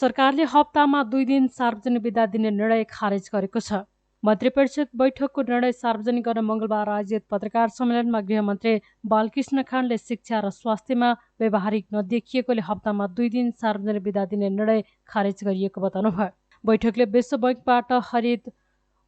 सरकारले हप्तामा 2 दिन सार्वजनिक बिदा दिने निर्णय खारेज गरेको छ। मन्त्रिपरिषद बैठकको निर्णय सार्वजनिक गर्न मङ्गलबार आयोजित पत्रकार सम्मेलनमा गृहमन्त्री बालकृष्ण खाँडले शिक्षा र स्वास्थ्यमा व्यावहारिक नदेखिएकोले हप्तामा 2 दिन सार्वजनिक बिदा दिने निर्णय खारेज गरिएको बताउनुभयो। बैठकले विश्व बैंकबाट हरित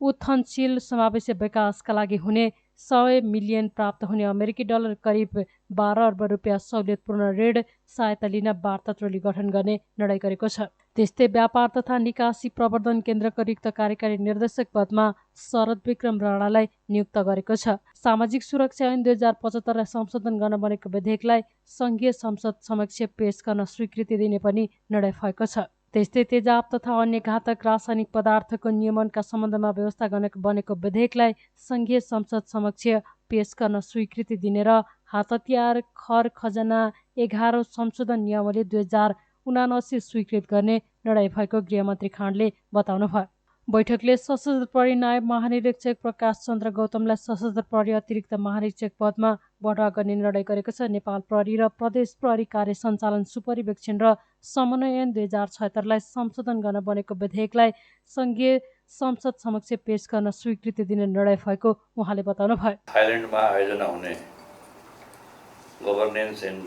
उत्थनशील समावेशी विकासका लागि हुने 100 मिलियन प्राप्त हुने अमेरिकी डलर करिब 12 अर्ब रुपियाँ सहुलियतपूर्ण ऋण सहायता लिन वार्ता टोली गठन गर्ने निर्णय गरेको छ। त्यस्तै व्यापार तथा निकासी प्रवर्धन केन्द्रको रिक्त कार्यकारी निर्देशक पदमा शरद विक्रम राणालाई नियुक्त गरेको छ। सामाजिक सुरक्षा ऐन 2075लाई संशोधन गर्न बनेको विधेयकलाई संघीय संसद समक्ष पेश गर्न स्वीकृति दिने पनि निर्णय भएको छ। त्यस्तै तेजाब तथा अन्य घातक रासायनिक पदार्थको नियमनका सम्बन्धमा व्यवस्था गर्न बनेको विधेयकलाई संघीय संसद समक्ष पेश गर्न स्वीकृति दिने र हात हतियार खर खजना 11 संशोधन नियमावली 2079 स्वीकृत गर्ने निर्णय भएको गृहमन्त्री खाँडले बताउनुभयो। बैठकले सशस्त्र प्रहरी नायब महानिरीक्षक प्रकाश चन्द्र गौतमलाई सशस्त्र प्रहरी अतिरिक्त महानिरीक्षक पदमा बढुवा गर्ने निर्णय गरेको छ। नेपाल प्रहरी र प्रदेश प्रहरी कार्य सञ्चालन सुपरिवेक्षण र समन्वय ऐन 2076लाई संशोधन गर्न बनेको विधेयकलाई संघीय संसद समक्ष पेश गर्न स्वीकृति दिने निर्णय भएको उहाँले बताउनुभयो। थाइल्यान्डमा आयोजना हुने governance and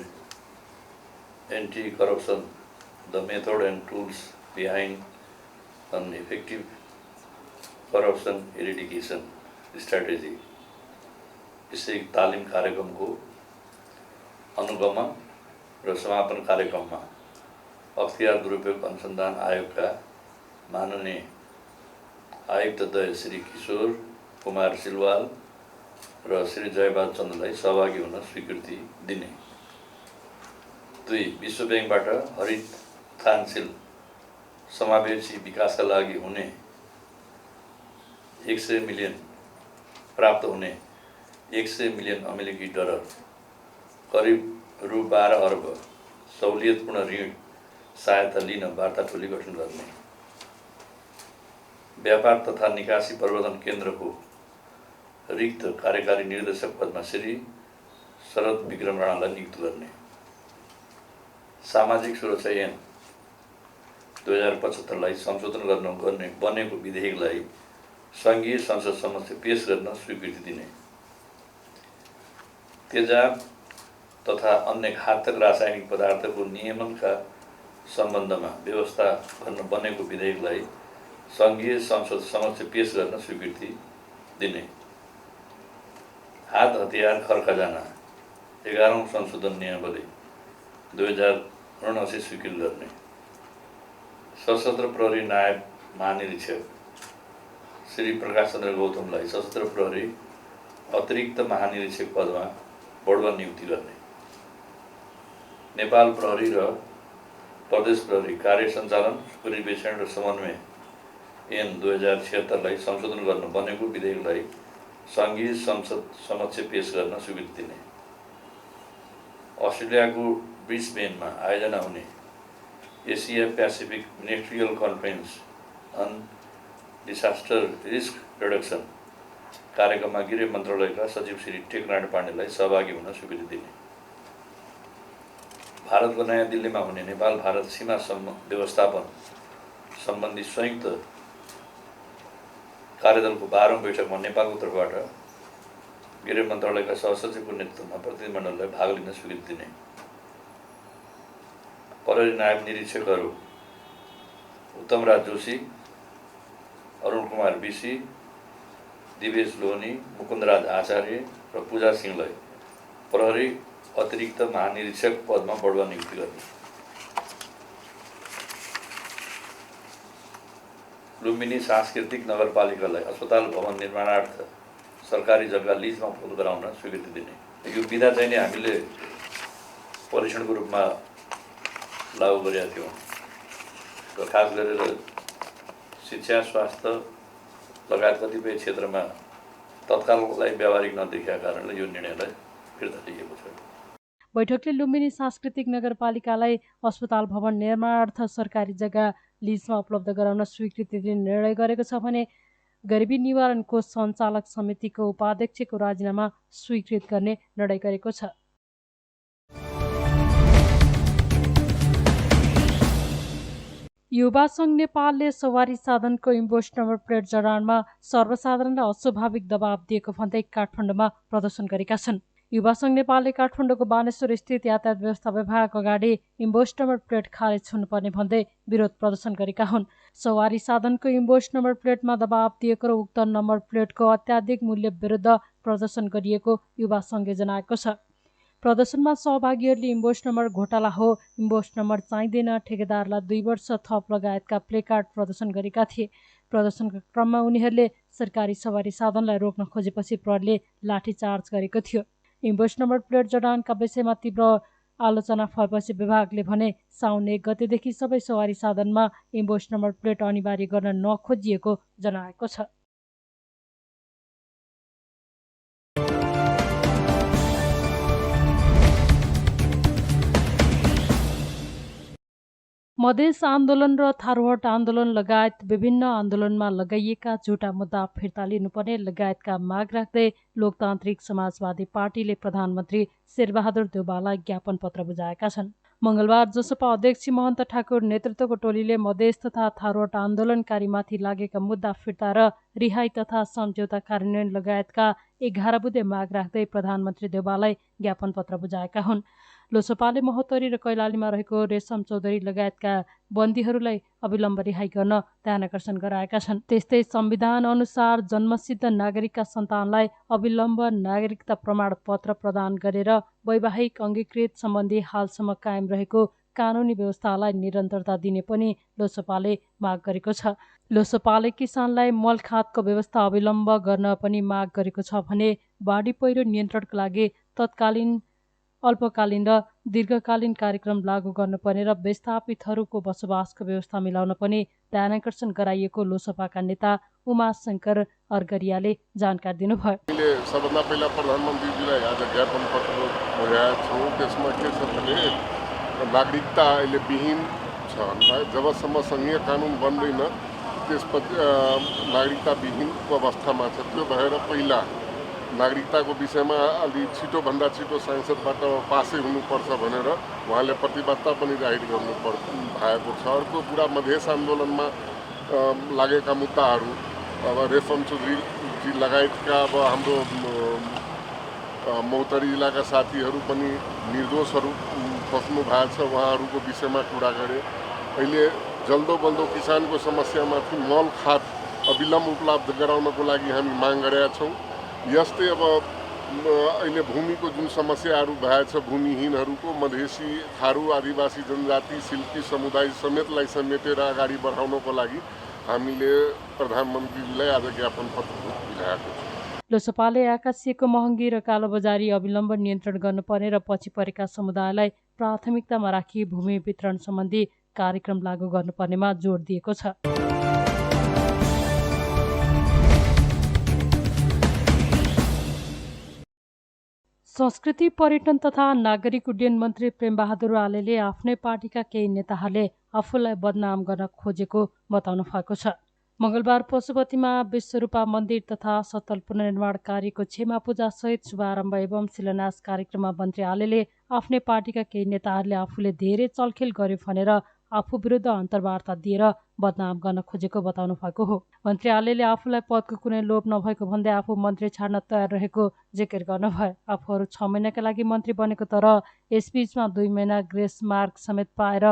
anti corruption the method and tools behind an effective corruption eradication strategy यसै तालिम कार्यक्रमको अनुगमन र समापन कार्यक्रममा अख्तियार दुरुपयोग अनुसन्धान आयोगका माननीय आयुक्त दय श्री किशोर कुमार सिलवाल र श्री जयबाद चन्द्रलाई सहभागी हुन स्वीकृति दिने। 2. विश्व बैंकबाट हरित उत्थानशील समावेशी विकासका लागि हुने 100 मिलियन प्राप्त हुने 100 मिलियन अमेरिकी डलर करिब रु 12 अर्ब सहुलियतपूर्ण ऋण सहायता लिन वार्ता टोली गठन गर्ने। व्यापार तथा निकासी प्रवर्धन केन्द्रको रिक्त कार्यकारी निर्देशक पदमा श्री शरद विक्रम राणालाई नियुक्त गर्ने। सामाजिक सुरक्षा ऐन 2075लाई संशोधन गर्ने बनेको विधेयकलाई संघीय संसद समक्ष पेश गर्न स्वीकृति दिने। तेजाब तथा अन्य घातक रासायनिक पदार्थको नियमनका सम्बन्धमा व्यवस्था गर्न बनेको विधेयकलाई संघीय संसद समक्ष पेश गर्न स्वीकृति दिने। हात हतियार खर खजाना 11औं संशोधन नियमावली 2079 स्वीकृत गर्ने। सशस्त्र प्रहरी नायब महानिरीक्षक श्री प्रकाश चन्द्र गौतमलाई सशस्त्र प्रहरी अतिरिक्त महानिरीक्षक पदमा बढुवा नियुक्ति गर्ने। नेपाल प्रहरी र प्रदेश प्रहरी कार्य सञ्चालन सुपरिवेक्षण र समन्वय ऐन 2076लाई संशोधन गर्न बनेको विधेयकलाई संघीय संसद समक्ष पेश गर्न स्वीकृति दिने। अस्ट्रेलियाको ब्रिस्बेनमा आयोजना हुने Asia Pacific ministerial conference on disaster risk reduction कार्यक्रममा गृह मन्त्रालयका सचिव श्री टेकनारायण पाण्डेलाई सहभागी हुन स्वीकृति दिने। भारतको नयाँ दिल्लीमा हुने नेपाल भारत सीमा व्यवस्थापन सम्बन्धी संयुक्त कार्यदलको 12औं बैठकमा नेपालको तर्फबाट गृह मन्त्रालयका सहसचिवको नेतृत्वमा प्रतिनिधिमण्डललाई भाग लिन स्वीकृति दिने। प्रहरी नायब निरीक्षकहरू उत्तमराज जोशी, अरुण कुमार बिसी, दिवेश लोहनी, मुकुन्दराज आचार्य र पूजा सिंहलाई प्रहरी अतिरिक्त महानिरीक्षक पदमा बढुवा नियुक्ति गर्ने। लुम्बिनी सांस्कृतिक नगरपालिकालाई अस्पताल भवन निर्माणार्थ सरकारी जग्गा लिजमा उपलब्ध गराउन स्वीकृति दिने। यो विधा चाहिँ नि हामीले परीक्षणको रूपमा लागू गरेका थियौँ र खास गरेर शिक्षा स्वास्थ्य लगायत कतिपय क्षेत्रमा तत्काललाई व्यावहारिक नदेखिएका कारणले यो निर्णयलाई फिर्ता लिएको छ। बैठकले लुम्बिनी सांस्कृतिक नगरपालिकालाई अस्पताल भवन निर्माणार्थ सरकारी जग्गा लिजमा उपलब्ध गराउन स्वीकृति दिने निर्णय गरेको छ भने गरिबी निवारण कोष सञ्चालक समितिको उपाध्यक्षको राजीनामा स्वीकृत गर्ने निर्णय गरेको छ। युवा सङ्घ नेपालले सवारी साधनको इन्भोइस नम्बर प्लेट जडानमा सर्वसाधारणलाई अस्वाभाविक दबाव दिएको भन्दै काठमाडौँमा प्रदर्शन गरेका छन्। युवा सङ्घ नेपालले काठमाडौँको बानेश्वर स्थित यातायात व्यवस्था विभाग अगाडि इन्भोइस नम्बर प्लेट खारेज हुनुपर्ने भन्दै विरोध प्रदर्शन गरेका हुन्। सवारी साधनको इन्भोइस नम्बर प्लेटमा दबाव दिएको र उक्त नम्बर प्लेटको अत्याधिक मूल्य विरुद्ध प्रदर्शन गरिएको युवा सङ्घले जनाएको छ। प्रदर्शनमा सहभागीहरूले इन्भोइस नम्बर घोटाला हो, इन्भोइस नम्बर चाहिँदैन, ठेकेदारलाई 2 वर्ष थप लगायतका प्लेकार्ड प्रदर्शन गरेका थिए। प्रदर्शनका क्रममा उनीहरूले सरकारी सवारी साधनलाई रोक्न खोजेपछि प्रहरीले लाठीचार्ज गरेको थियो। इन्भोइस नम्बर प्लेट जडानका विषयमा तीव्र आलोचना भएपछि विभागले भने साउन 1 गतेदेखि सबै सवारी साधनमा इन्भोइस नम्बर प्लेट अनिवार्य गर्न नखोजिएको जनाएको छ। मधेस आन्दोलन र थारूहट आन्दोलन लगायत विभिन्न आन्दोलनमा लगाइएका झुटा मुद्दा फिर्ता लिनुपर्ने लगायतका माग राख्दै लोकतान्त्रिक समाजवादी पार्टीले प्रधानमन्त्री शेरबहादुर देउवालाई ज्ञापन पत्र बुझाएका छन्। मङ्गलबार जसपा अध्यक्ष महन्त ठाकुर नेतृत्वको टोलीले मधेस तथा थारूहट आन्दोलनकारीमाथि लागेका मुद्दा फिर्ता र रिहाई तथा सम्झौता कार्यान्वयन लगायतका 11 बुँदे माग राख्दै प्रधानमन्त्री देउवालाई ज्ञापन पत्र बुझाएका हुन्। लोसपाले महोत्तरी र कैलालीमा रहेको रेशम चौधरी लगायतका बन्दीहरूलाई अविलम्ब रिहाई गर्न ध्यानकर्षण गराएका छन्। त्यस्तै संविधान अनुसार जन्मसिद्ध नागरिकका सन्तानलाई अविलम्ब नागरिकता प्रमाणपत्र प्रदान गरेर वैवाहिक अङ्गीकृत सम्बन्धी हालसम्म कायम रहेको कानुनी व्यवस्थालाई निरन्तरता दिने पनि लोसपाले माग गरेको छ। लोसपाले किसानलाई मलखातको व्यवस्था अविलम्ब गर्न पनि माग गरेको छ भने बाढी पहिरो नियन्त्रणका लागि तत्कालीन अल्पकालीन र दीर्घकालीन कार्यक्रम लागू गर्नुपर्ने र विस्थापितहरूको बसोबासको व्यवस्था मिलाउन पनि ध्यानकर्षण गराइएको लोसपाका नेता उमाशंकर अर्गरियाले जानकारी दिनुभयो। सबभन्दा पहिला प्रधानमन्त्रीजीलाई आज ज्ञापन पत्र बुझाएको छौँ। त्यसमा के छ भने नागरिकता अहिले विहीन छ। जबसम्म सङ्घीय कानुन बन्दैन त्यसपछि नागरिकता विहीनको अवस्थामा छ। त्यो भएर पहिला नागरिकताको विषयमा अलि छिटोभन्दा छिटो संसदबाट पासै हुनुपर्छ भनेर उहाँले प्रतिबद्धता पनि जाहिर गर्नु भएको छ। अर्को कुरा मधेस आन्दोलनमा लागेका मुद्दाहरू अब रेशम चौधरीजी लगायतका अब हाम्रो महोत्तरी जिल्लाका साथीहरू पनि निर्दोषहरू फस्नु भएको छ। उहाँहरूको विषयमा कुरा गरे। अहिले जल्दो बल्दो किसानको समस्यामाथि मल खाद अविलम्ब उपलब्ध गराउनको लागि हामी माग गरेका छौँ। यस्तै अब अहिले भूमिको जुन समस्याहरू भएछ भूमिहीनहरूको मधेसी थारू आदिवासी जनजाति सिल्की समुदाय समेतलाई समेटेर अगाडि बढाउनको लागि हामीले प्रधानमन्त्रीलाई आज ज्ञापन पत्र बुझाएको छ। लोसपाले आकाशिएको महँगी र कालोबजारी अविलम्ब नियन्त्रण गर्नुपर्ने र पछि परेका समुदायलाई प्राथमिकतामा राखी भूमि वितरण सम्बन्धी कार्यक्रम लागू गर्नुपर्नेमा जोड दिएको छ। संस्कृति पर्यटन तथा नागरिक उड्डयन मन्त्री प्रेमबहादुर आलेले आफ्नै पार्टीका केही नेताहरूले आफूलाई बदनाम गर्न खोजेको बताउनु भएको छ। मङ्गलबार पशुपतिमा विश्वरूपा मन्दिर तथा सतल पुनर्निर्माण कार्यको क्षमा पूजा सहित शुभारम्भ एवं शिलान्यास कार्यक्रममा मन्त्री आलेले आफ्नै पार्टीका केही नेताहरूले आफूले धेरै चलखेल गर्यो भनेर आफू विरुद्ध अन्तर्वार्ता दिएर बदनाम गर्न खोजेको बताउनु भएको हो। मन्त्री आलेले आफूलाई पदको कुनै लोभ नभएको भन्दै आफू मन्त्री छाड्न तयार रहेको जिकिर गर्नुभयो। आफूहरू 6 महिनाका लागि मन्त्री बनेको तर यसबीचमा 2 महिना ग्रेस मार्क समेत पाएर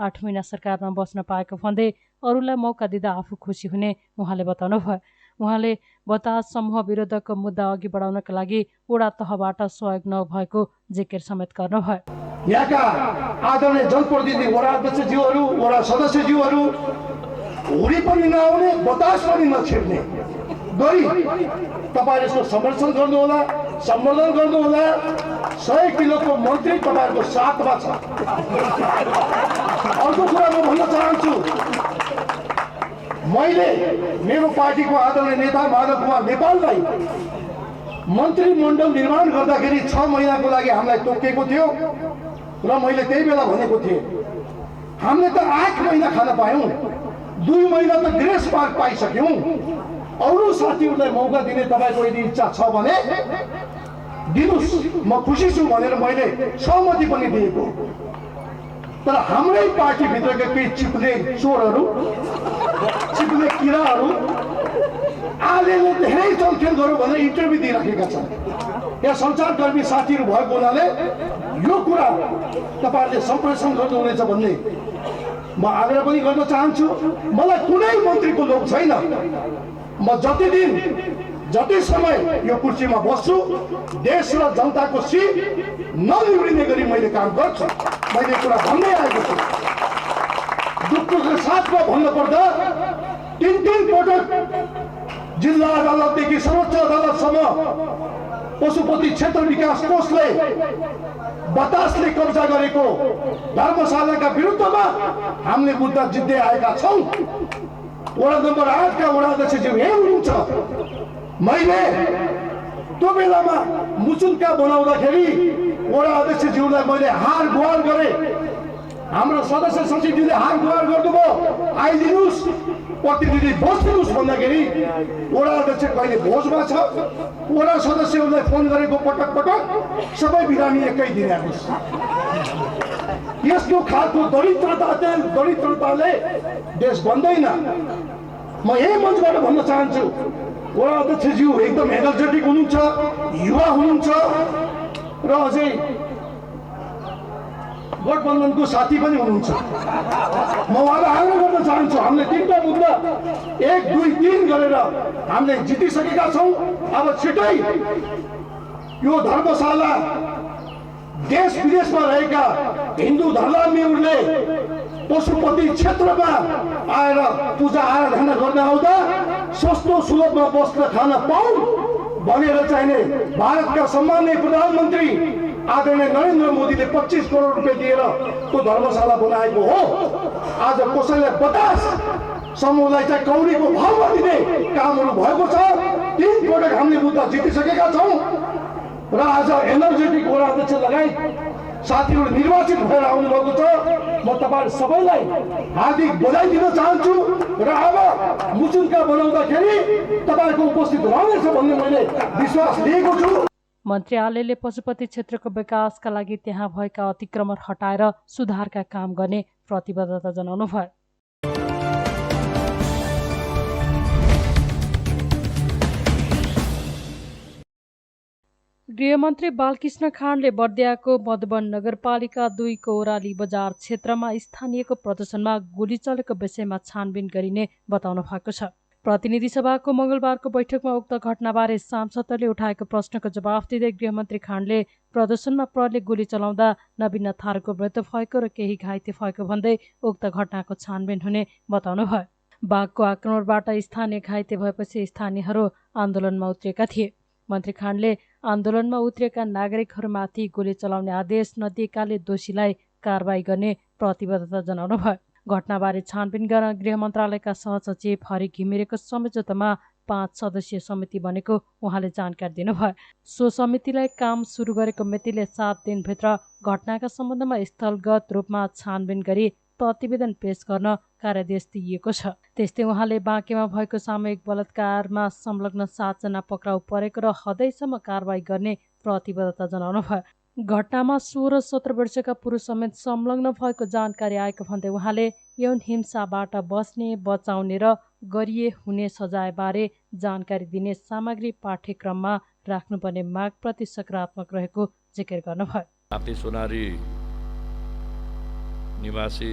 8 महिना सरकारमा बस्न पाएको भन्दै अरूलाई मौका दिँदा आफू खुसी हुने उहाँले बताउनुभयो। उहाँले बतास समूह विरोधको मुद्दा अघि बढाउनका लागि वडा तहबाट सहयोग नभएको जिकिर समेत गर्नुभयो। यहाँका आदरणीय जनप्रतिनिधि वडा अध्यक्षज्यूहरू वडा सदस्यज्यूहरू हुरी पनि नआउने बतास पनि नछिर्ने गरी तपाईँले यसको समर्थन गर्नुहोला, सम्बोधन गर्नुहोला। 100 किलोको मन्त्री तपाईँहरूको साथमा छ। अर्को कुरा म भन्न चाहन्छु, मैले मेरो पार्टीको आदरणीय नेता माधव कुमार नेपाललाई मन्त्रीमण्डल निर्माण गर्दाखेरि 6 महिनाको लागि हामीलाई तोकेको थियो र मैले त्यही बेला भनेको थिएँ हामीले त 8 महिना खान पायौँ, 2 महिना त ग्रेस मार्क पाइसक्यौँ। अरू साथीहरूलाई मौका दिने तपाईँको यदि इच्छा छ भने दिनुहोस्, म खुसी छु भनेर मैले सहमति पनि दिएको। तर हाम्रै पार्टीभित्रका केही चिप्ले चोरहरू, चिप्ले किराहरू आलेले धेरै चलखेल गरौँ भनेर इन्टरभ्यू दिइराखेका छन्। यहाँ सञ्चारकर्मी साथीहरू भएको हुनाले यो कुरा तपाईँहरूले सम्प्रेषण गर्नुहुनेछ भन्ने म आग्रह पनि गर्न चाहन्छु। मलाई कुनै मन्त्रीको लोभ छैन। म जति समय यो कुर्सीमा बस्छु, देश र जनताको सिट नबिग्रिने गरी मैले काम गर्छु। मैले कुरा भन्दै आएको छु। दुःखको साथमा भन्नुपर्दा 3 पटक जिल्ला अदालतदेखि सर्वोच्च अदालतसम्म पशुपति क्षेत्र विकास कोषले बतासले कब्जा गरेको धर्मशालाका विरुद्धमा हामीले मुद्दा जित्दै आएका छौँ। वडा नम्बर 8 का वडा अध्यक्षज्यू यही हुनुहुन्छ। मैले त्यो बेलामा मुचुल्का बनाउँदाखेरि वडा अध्यक्षज्यूलाई मैले हार गुहार गरेँ। हाम्रो सदस्य सचिवजीले हार गुहार गर्नुभयो, आइदिनुहोस् प्रतिनिधि बस्दिनुहोस् भन्दाखेरि वडा अध्यक्ष कहिले भोजमा छ। वडा सदस्यहरूलाई फोन गरेको पटक सबै बिरामी एकै दिन आउनुहोस्। यस्तो खालको दरिद्रताले देश बन्दैन। म यही मञ्चबाट भन्न चाहन्छु, वडा अध्यक्षज्यू एकदम एनर्जेटिक हुनुहुन्छ, युवा हुनुहुन्छ र अझै गठबन्धनको साथी पनि हुनुहुन्छ। म उहाँलाई आग्रह गर्न चाहन्छु, हामीले 3टा मुद्दा 1, 2, 3 गरेर हामीले जितिसकेका छौँ। अब छिटै यो धर्मशाला देश विदेशमा रहेका हिन्दू धर्मावलम्बीहरूले पशुपति क्षेत्रमा आएर पूजा आराधना गर्न आउँदा सस्तो सुलभमा बस्न खान पाउन् भनेर चाहिने भारतका सम्माननीय प्रधानमन्त्री आदरणीय नरेन्द्र मोदीले 25 करोड रुपियाँ दिएर त्यो धर्मशाला बनाएको हो। आज कसैले बतास समूहलाई चाहिँ कौडीको भावमा दिने कामहरू भएको छ। 3 पटक हामीले मुद्दा जितिसकेका छौँ र आज एनर्जेटिक वडा अध्यक्ष लगायत साथीहरू निर्वाचित भएर आउनु भएको छ। म तपाईहरु सबैलाई हार्दिक बधाई दिन चाहन्छु र अब मुचुल्का बनाउँदाखेरि तपाईहरुको उपस्थित रहनेछ भन्ने मैले विश्वास लिएको छु। मन्त्रालयले पशुपति क्षेत्रको विकासका लागि त्यहाँ भएका अतिक्रमण हटाएर सुधारका काम गर्ने प्रतिबद्धता जनाउनु भयो। गृहमन्त्री बालकृष्ण खाँडले बर्दियाको मधुवन नगरपालिका 2 को ओराली बजार क्षेत्रमा स्थानीयको प्रदर्शनमा गोली चलेको विषयमा छानबिन गरिने बताउनु भएको छ। प्रतिनिधि सभाको मंगलबारको बैठकमा उक्त घटनाबारे सांसदले उठाएको प्रश्नको जवाफ दिँदै गृहमन्त्री खाँडले प्रदर्शनमा प्रहरीले गोली चलाउँदा नवीन थारूको मृत्यु भएको र केही घाइते भएको भन्दै उक्त घटनाको छानबिन हुने बताउनु भयो। बाघको आक्रमणबाट स्थानीय घाइते भएपछि स्थानीयहरू आन्दोलनमा उत्रिएका थिए। मन्त्री खाँडले आन्दोलनमा उत्रिएका नागरिकहरूमाथि गोली चलाउने आदेश नदिएकाले दोषीलाई कारबाही गर्ने प्रतिबद्धता जनाउनु भयो। घटनाबारे छानबिन गर्न गृह मन्त्रालयका सहसचिव हरि घिमिरेको संयोजकतामा 5 सदस्यीय समिति बनेको उहाँले जानकारी दिनुभयो। सो समितिलाई काम सुरु गरेको मितिले 7 दिनभित्र घटनाका सम्बन्धमा स्थलगत रूपमा छानबिन गरी प्रतिवेदन पेश गर्न कार्यादेश दिइएको छ। त्यस्तै उहाँले बाँकेमा भएको सामूहिक बलात्कारमा संलग्न 7 जना पक्राउ परेको र हदैसम्म कारबाही गर्ने प्रतिबद्धता जनाउनु भयो। घटनामा 16-17 वर्षका पुरुष समेत संलग्न भएको जानकारी आएको भन्दै उहाँले यौन हिंसाबाट बच्ने, बचाउने र गरिए हुने सजायबारे जानकारी दिने सामग्री पाठ्यक्रममा राख्नुपर्ने मागप्रति सकारात्मक रहेको जिकिर गर्नुभयो। आपी सोनारी निवासी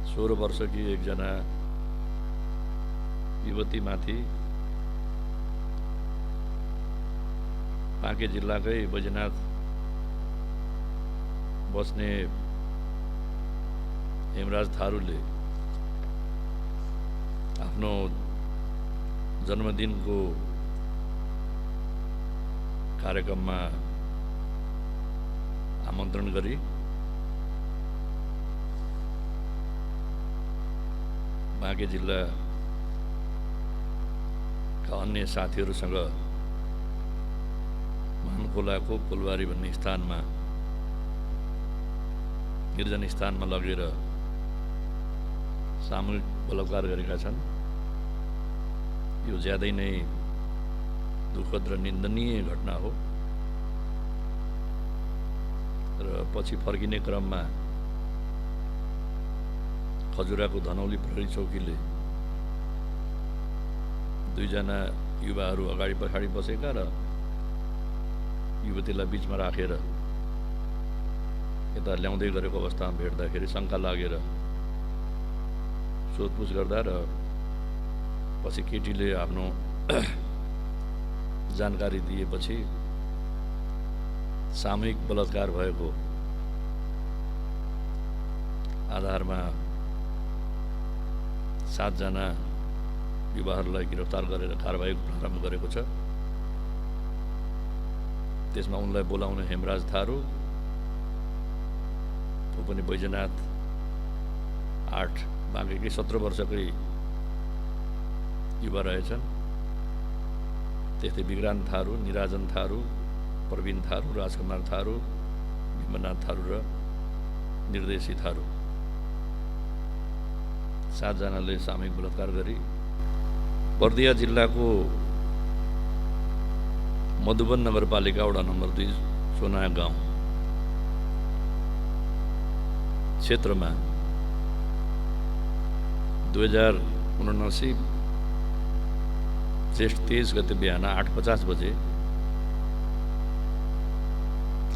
16 वर्षकी एकजना युवतीमाथि बाँके जिल्लाकै बैजनाथ बस्ने हेमराज थारूले आफ्नो जन्मदिनको कार्यक्रममा आमन्त्रण गरी बाँके जिल्लाका अन्य साथीहरूसँग महानखोलाको कोलबारी भन्ने स्थानमा निर्जन स्थानमा लगेर सामूहिक बलात्कार गरेका छन्। यो ज्यादै नै दुःखद र निन्दनीय घटना हो र पछि फर्किने क्रममा खजुराको धनौली प्रहरी चौकीले 2 जना युवाहरू अगाडि पछाडि बसेका र युवतीलाई बीचमा राखेर यता ल्याउँदै गरेको अवस्थामा भेट्दाखेरि शङ्का लागेर सोधपुछ गर्दा र पछि केटीले आफ्नो जानकारी दिएपछि सामूहिक बलात्कार भएको आधारमा 7 जना युवाहरूलाई गिरफ्तार गरेर कारबाही प्रारम्भ गरेको छ। त्यसमा उनलाई बोलाउने हेमराज थारू, ऊ पनि बैजनाथ 8 बाँकेकै 17 वर्षकै युवा रहेछन्। त्यस्तै विक्रान्त थारू, निराजन थारू, प्रवीण थारू, राजकुमार थारू, भीमनाथ थारू र निर्देशी थारू 7 जनाले सामूहिक बलात्कार गरी बर्दिया जिल्लाको मधुबन नगरपालिका वडा नम्बर 2 सोनाया गाउँ क्षेत्रमा 2079 जेष्ठ 23 गते बिहान 8:50 बजे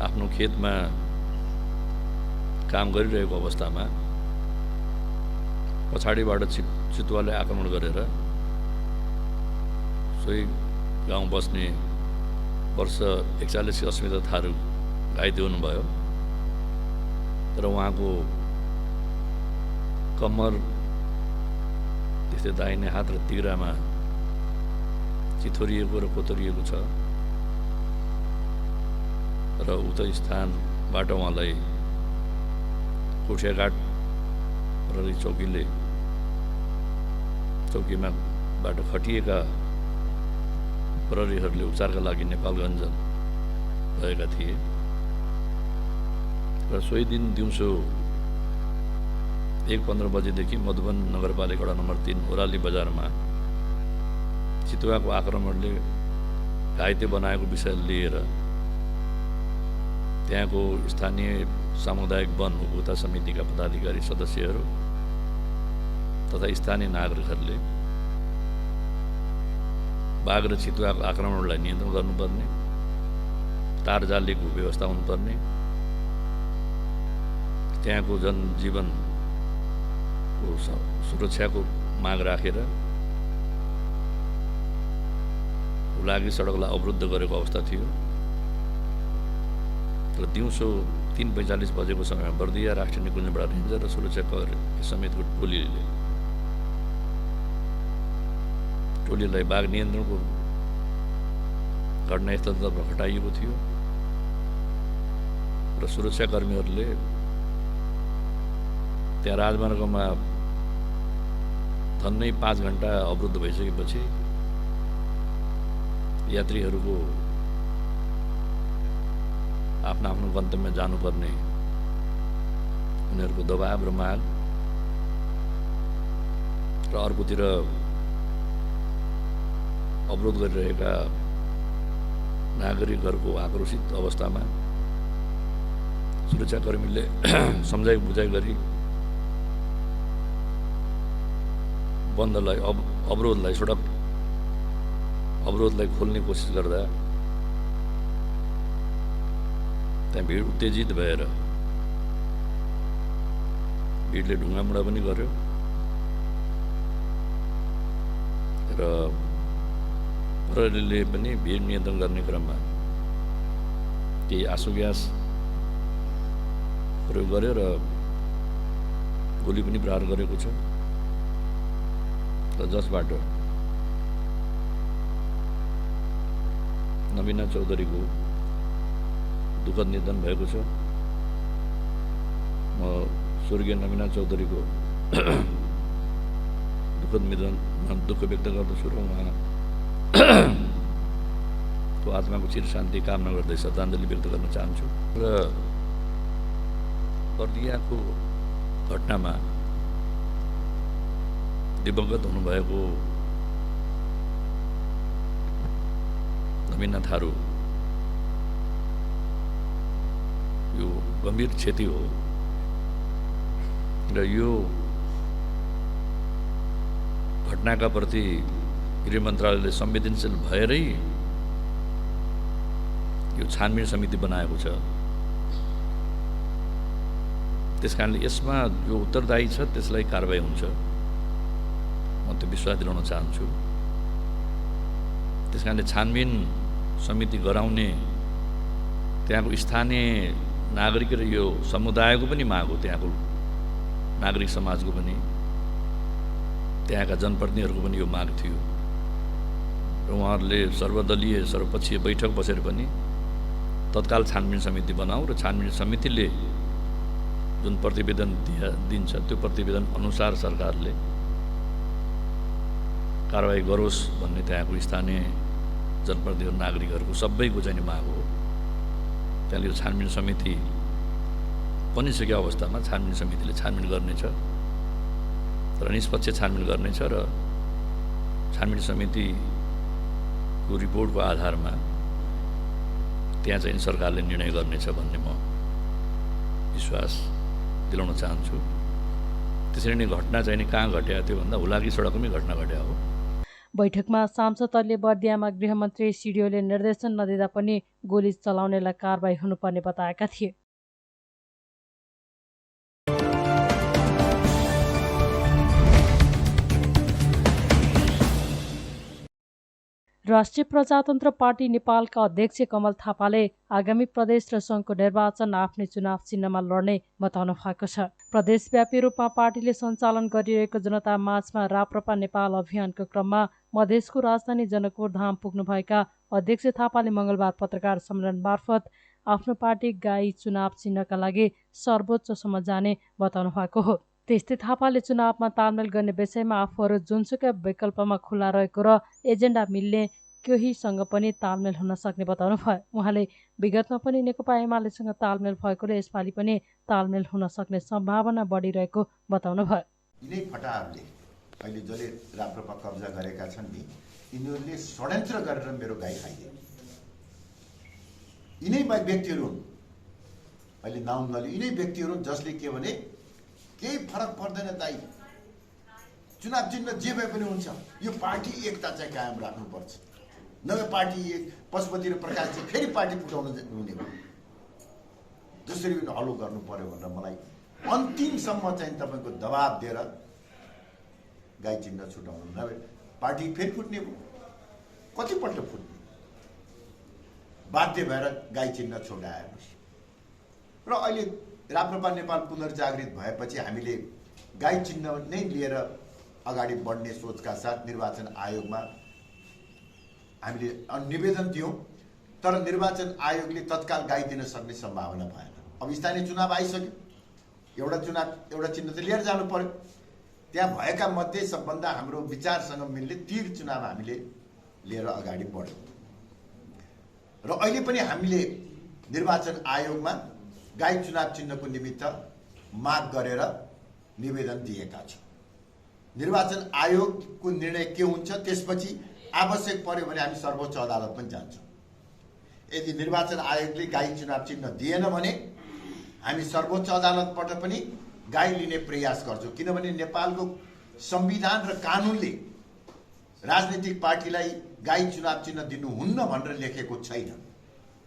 आफ्नो खेतमा काम गरिरहेको अवस्थामा पछाडिबाट चितुवाले आक्रमण गरेर सोही गाउँ बस्ने वर्ष 41 अस्मिता थारू घाइते हुनुभयो। तर उहाँको कम्मर त्यस्तै दाहिने हात र तिघ्रामा चिथोरिएको र कोतरिएको छ र उक्त स्थानबाट उहाँलाई कोठियाघाट प्रहरी चौकीमाबाट खटिएका प्रहरीहरूले उपचारका लागि नेपालगञ्ज गएका थिए र सोही दिन दिउँसो 1:15 बजेदेखि मधुबन नगरपालिका वडा नम्बर 3 ओराली बजारमा चितुवाको आक्रमणले घाइते बनाएको विषय लिएर त्यहाँको स्थानीय सामुदायिक वन उपभोक्ता समितिका पदाधिकारी सदस्यहरू तथा स्थानीय नागरिकहरूले बाघ र चितुवाको आक्रमणलाई नियन्त्रण गर्नुपर्ने, तार जालीको व्यवस्था हुनुपर्ने, त्यहाँको जनजीवनको सुरक्षाको माग राखेर हुलाकी सडकलाई अवरुद्ध गरेको अवस्था थियो। र दिउँसो 3:45 बजेको समयमा बर्दिया राष्ट्रिय निकुञ्जबाट रेन्जर र सुरक्षाकर्मी समेतको टोलीलाई बाघ नियन्त्रणको घटनास्थलतर्फ हटाइएको थियो र सुरक्षाकर्मीहरूले त्यहाँ राजमार्गमा झन्नै 5 घण्टा अवरुद्ध भइसकेपछि यात्रीहरूको आफ्नो गन्तव्यमा जानुपर्ने उनीहरूको दबाब र माग र अर्कोतिर अवरोध गरिरहेका नागरिकहरूको आक्रोशित अवस्थामा सुरक्षाकर्मीले सम्झाइ बुझाइ गरी बन्दलाई अवरोधलाई सडक अवरोधलाई खोल्ने कोसिस गर्दा त्यहाँ भिड उत्तेजित भएर भिडले ढुङ्गामुढा पनि गर्यो र प्रहरीले पनि भिड नियन्त्रण गर्ने क्रममा केही आँसु ग्यास प्रयोग गर्यो र गोली पनि प्रहार गरेको छ र जसबाट नवीना चौधरीको दुःखद निधन भएको छ। म स्वर्गीय नवीना चौधरीको दुःखद निधनमा दुःख व्यक्त गर्दछु र उहाँको आत्माको चिर शान्ति कामना गर्दै श्रद्धाञ्जली व्यक्त गर्न चाहन्छु। र बर्दियाको घटनामा दिवंगत हुनुभएको नवीना थारू यो गम्भीर क्षति हो र यो घटनाका प्रति गृह मन्त्रालयले संवेदनशील भएरै यो छानबिन समिति बनाएको छ। त्यसकारणले यसमा जो उत्तरदायी छ त्यसलाई कारबाही हुन्छ, म त्यो विश्वास दिलाउन चाहन्छु। त्यसकारणले छानबिन समिति गराउने त्यहाँको स्थानीय नागरिक र यो समुदायको पनि माग हो, त्यहाँको नागरिक समाजको पनि, त्यहाँका जनप्रतिनिधिहरूको पनि यो माग थियो र उहाँहरूले सर्वदलीय सर्वपक्षीय बैठक बसेर पनि तत्काल छानबिन समिति बनाऊ र छानबिन समितिले जुन प्रतिवेदन दिन्छ त्यो प्रतिवेदन अनुसार सरकारले कारबाही गरोस् भन्ने त्यहाँको स्थानीय जनप्रतिनिधि नागरिकहरूको सबैको चाहिँ माग हो। त्यहाँले यो छानबिन समिति बनिसकेको अवस्थामा छानबिन समितिले छानबिन गर्नेछ र निष्पक्ष छानबिन गर्नेछ र छानबिन समितिको रिपोर्टको आधारमा त्यहाँ चाहिँ सरकारले निर्णय गर्नेछ भन्ने म विश्वास दिलाउन चाहन्छु। त्यसरी नै घटना चाहिँ नि कहाँ घट्या त्यो भन्दा हुलाकी सडकमै घटना घट्या हो। बैठकमा सांसदहरूले बर्दियामा गृहमन्त्री सिडिओले निर्देशन नदिँदा पनि गोली चलाउनेलाई कारबाही हुनुपर्ने बताएका थिए। राष्ट्रिय प्रजातन्त्र पार्टी नेपालका अध्यक्ष कमल थापाले आगामी प्रदेश र सङ्घको निर्वाचन आफ्नै चुनाव चिन्हमा लड्ने बताउनु भएको छ। प्रदेशव्यापी रूपमा पार्टीले सञ्चालन गरिरहेको जनता माझमा राप्रपा नेपाल अभियानको क्रममा मधेसको राजधानी जनकपुर धाम पुग्नुभएका अध्यक्ष थापाले मङ्गलबार पत्रकार सम्मेलन मार्फत आफ्नो पार्टी गाई चुनाव चिन्हका लागि सर्वोच्चसम्म जाने बताउनु भएको हो। त्यस्तै थापाले चुनावमा तालमेल गर्ने विषयमा आफूहरू जुनसुकै विकल्पमा खुला रहेको र एजेन्डा मिल्ने कोहीसँग पनि तालमेल हुन सक्ने बताउनु भयो। उहाँले विगतमा पनि नेकपा एमालेसँग तालमेल भएकोले यसपालि पनि तालमेल हुन सक्ने सम्भावना बढिरहेको बताउनु भयो। यिनै फटाहरूले अहिले जसले राप्रपा कब्जा गरेका छन् नि, यिनीहरूले षड्यन्त्र गरेर मेरो गाई खाइदिए। यिनै व्यक्तिहरू हुन्, अहिले नाउँ नलिए, यिनै व्यक्तिहरू जसले के भने केही फरक पर्दैन दाइ, चुनाव चिन्ह जे भए पनि हुन्छ, यो पार्टी एकता चाहिँ कायम राख्नुपर्छ, नभए पार्टी पशुपति र प्रकाशजी फेरि पार्टी फुटाउन हुने हो। जसरी पनि हलो गर्नु पर्यो भनेर मलाई अन्तिमसम्म चाहिँ तपाईँको दबाब दिएर गाई चिन्ह छुटाउनु, नभए पार्टी फेरि फुट्ने हो। कतिपल्ट फुट्ने, बाध्य भएर गाई चिन्ह छुटाएर। र अहिले राप्रपा नेपाल पुनर्जागृत भएपछि हामीले गाई चिन्ह नै लिएर अगाडि बढ्ने सोचका साथ निर्वाचन आयोगमा हामीले निवेदन दियौँ, तर निर्वाचन आयोगले तत्काल गाई दिन सक्ने सम्भावना भएन। अब स्थानीय चुनाव आइसक्यो, एउटा चिन्ह त लिएर जानु पर्यो। त्यहाँ भएका मध्ये सबभन्दा हाम्रो विचारसँग मिल्ने तीर चुनाव हामीले लिएर अगाडि बढ्यौँ र अहिले पनि हामीले निर्वाचन आयोगमा गाई चुनाव चिन्हको निमित्त माग गरेर निवेदन दिएका छौँ। निर्वाचन आयोगको निर्णय के हुन्छ त्यसपछि आवश्यक पर्यो भने हामी सर्वोच्च अदालत पनि जान्छौँ। यदि निर्वाचन आयोगले गाई चुनाव चिन्ह दिएन भने हामी सर्वोच्च अदालतबाट पनि गाई लिने प्रयास गर्छौँ, किनभने नेपालको संविधान र कानुनले राजनीतिक पार्टीलाई गाई चुनाव चिन्ह दिनुहुन्न भनेर लेखेको छैन।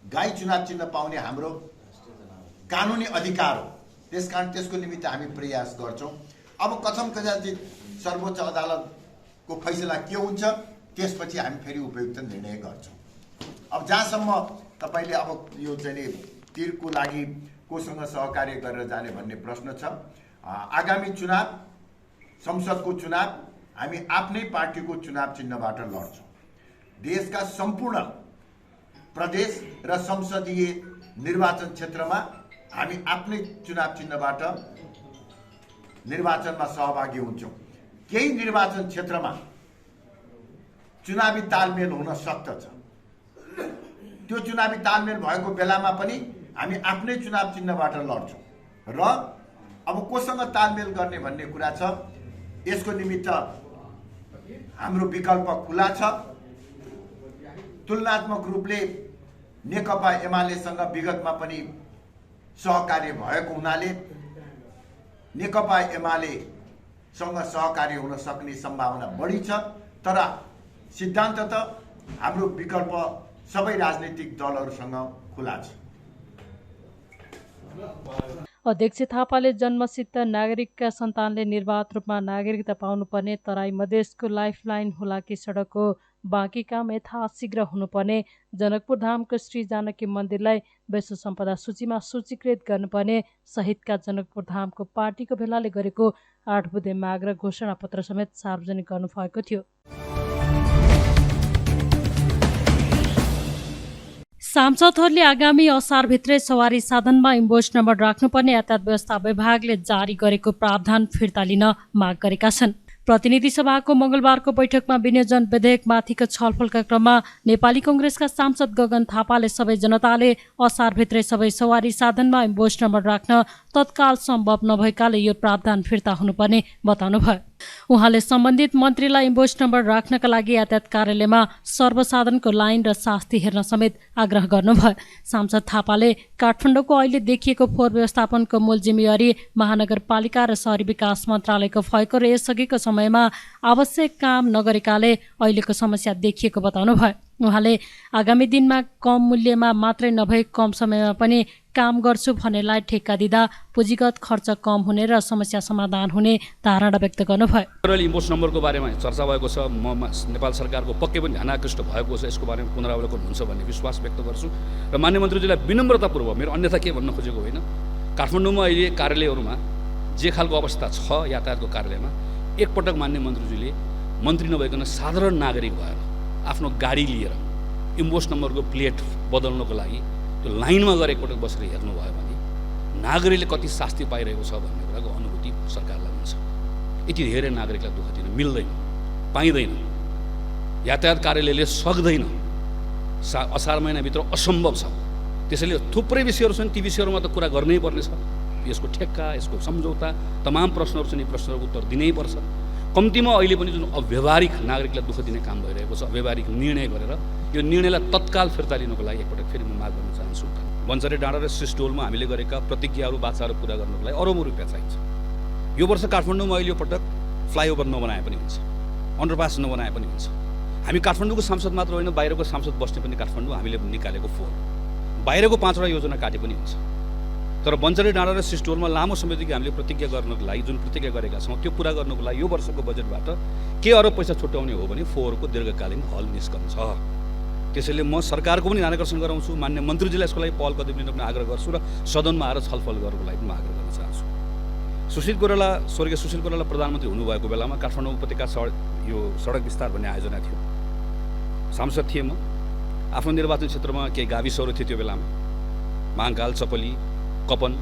गाई चुनाव चिन्ह पाउने हाम्रो कानुनी अधिकार हो, त्यसकारण त्यसको निमित्त हामी प्रयास गर्छौँ। अब कथम कदाचित सर्वोच्च अदालतको फैसला के हुन्छ त्यसपछि हामी फेरि उपयुक्त निर्णय गर्छौँ। अब जहाँसम्म तपाईँले अब यो चाहिँ तीरको लागि कोसँग सहकार्य गरेर जाने भन्ने प्रश्न छ, आगामी चुनाव संसदको चुनाव हामी आफ्नै पार्टीको चुनाव चिन्हबाट लड्छौँ। देशका सम्पूर्ण प्रदेश र संसदीय निर्वाचन क्षेत्रमा हामी आफ्नै चुनाव चिन्हबाट निर्वाचनमा सहभागी हुन्छौँ। केही निर्वाचन क्षेत्रमा चुनावी तालमेल हुन सक्दछ, त्यो चुनावी तालमेल भएको बेलामा पनि हामी आफ्नै चुनाव चिन्हबाट लड्छौँ र अब कोसँग तालमेल गर्ने भन्ने कुरा छ। यसको निमित्त हाम्रो विकल्प खुला छ। तुलनात्मक रूपले नेकपा एमालेसँग विगतमा पनि सहकार्य भएको हुनाले नेकपा एमालेसँग सहकार्य हुन सक्ने सम्भावना बढी छ। तर सिद्धान्ततः हाम्रो विकल्प सबै राजनीतिक दलहरूसँग खुला छ। अध्यक्ष थापाले जन्मसिद्ध नागरिकका सन्तानले निर्वाध रूपमा नागरिकता पाउनुपर्ने, तराई मधेसको लाइफलाइन हुलाकी सडकको बाँकी काम यथाशीघ्र हुनुपर्ने, जनकपुर धामको श्री जानकी मन्दिरलाई विश्व सम्पदा सूचीमा सूचीकृत गर्नुपर्ने सहितका जनकपुर धामको पार्टीको भेलाले गरेको 8 बुँदे माग र घोषणापत्र समेत सार्वजनिक गर्नुभएको थियो। सांसदहरूले आगामी असारभित्रै सवारी साधनमा इन्भोइस नम्बर राख्नुपर्ने यातायात व्यवस्था विभागले जारी गरेको प्रावधान फिर्ता लिन माग गरेका छन्। प्रतिनिधि सभाको मंगलबारको बैठकमा विनियोजन विधेयकमाथिको छलफलका क्रममा नेपाली कांग्रेसका सांसद गगन थापाले सबै जनताले असारभित्रै सबै सवारी साधनमा इन्भोइस नम्बर राख्न तत्काल सम्भव नभएकाले यो प्रावधान फिर्ता हुनुपर्ने बताउनुभयो। उहाँले सम्बन्धित मन्त्रीलाई इन्भोइस नम्बर राख्नका लागि यातायात कार्यालयमा सर्वसाधनको लाइन र शास्ति हेर्न समेत आग्रह गर्नुभयो। सांसद थापाले काठमाडौँको अहिले देखिएको फोहोर व्यवस्थापनको मूल जिम्मेवारी महानगरपालिका र शहरी विकास मन्त्रालयको भएको र यसअघिको समयमा आवश्यक काम नगरेकाले अहिलेको समस्या देखिएको बताउनुभयो। उहाँले आगामी दिनमा कम मूल्यमा मात्रै नभए कम समयमा पनि काम गर्छु भन्नेलाई ठेक्का दिँदा पुँजीगत खर्च कम हुने र समस्या समाधान हुने धारणा व्यक्त गर्नुभयो। इन्भोइस नम्बरको बारेमा चर्चा भएको छ। म नेपाल सरकारको पक्कै पनि ध्यान आकृष्ट भएको छ। यसको बारेमा पुनरावलोकन हुन्छ भन्ने विश्वास व्यक्त गर्छु र माननीय मन्त्रीजीलाई विनम्रतापूर्वक, मेरो अन्यथा के भन्न खोजेको होइन, काठमाडौँमा अहिले कार्यालयहरूमा जे खालको अवस्था छ यातायातको कार्यालयमा, एकपटक माननीय मन्त्रीजीले मन्त्री नभइकन साधारण नागरिक भएर आफ्नो गाडी लिएर इन्भोइस नम्बरको प्लेट बदल्नको लागि त्यो लाइनमा गएर एकपटक बसेर हेर्नुभयो भने नागरिकले कति शास्ति पाइरहेको छ भन्ने कुराको अनुभूति सरकारलाई हुन्छ। यति धेरै नागरिकलाई दुःख दिन मिल्दैन, पाइँदैन, यातायात कार्यालयले सक्दैन, असार महिनाभित्र असम्भव छ। त्यसैले थुप्रै विषयहरू छन्, ती विषयहरूमा त कुरा गर्नै पर्नेछ। यसको ठेक्का, यसको सम्झौता, तमाम प्रश्नहरू छन्, यी प्रश्नहरूको उत्तर दिनै पर्छ। कम्तीमा अहिले पनि जुन अव्यवहारिक नागरिकलाई दुःख दिने काम भइरहेको छ, अव्यवहारिक निर्णय गरेर यो निर्णयलाई तत्काल फिर्ता लिनुको लागि एकपटक फेरि म माग गर्न चाहन्छु। बन्चरे डाँडा र सिस्टोलमा हामीले गरेका प्रतिज्ञाहरू, बाचाहरू पुरा गर्नुको लागि अरबौँ रुपियाँ चाहिन्छ। यो वर्ष काठमाडौँमा अहिले यो पटक फ्लाइओभर नबनाए पनि हुन्छ, अन्डरपास नबनाए पनि हुन्छ। हामी काठमाडौँको सांसद मात्र होइन, बाहिरको सांसद बस्ने पनि काठमाडौँ हामीले निकालेको फोहोर, बाहिरको 5वटा योजना काटे पनि हुन्छ। तर बन्चरे डाँडा र सिस्टोलमा लामो समयदेखि हामीले प्रतिज्ञा गर्नको लागि जुन प्रतिज्ञा गरेका छौँ त्यो पुरा गर्नुको लागि यो वर्षको बजेटबाट के अरब पैसा छुट्याउने हो भने फोहोरको दीर्घकालीन हल निस्कन्छ। त्यसैले म सरकारको पनि ध्यानकर्षण गराउँछु, मान्य मन्त्रीजीलाई यसको लागि पहल कदम लिन पनि आग्रह गर्छु र सदनमा आएर छलफल गर्नको लागि पनि आग्रह गर्न चाहन्छु। स्वर्गीय सुशील कोइराला प्रधानमन्त्री हुनुभएको बेलामा काठमाडौँ उपत्यका यो सडक विस्तार भन्ने आयोजना थियो। सांसद थिएँ म। आफ्नो निर्वाचन क्षेत्रमा केही गाविसहरू थिए त्यो बेलामा, महाकाल, चपली, कपन,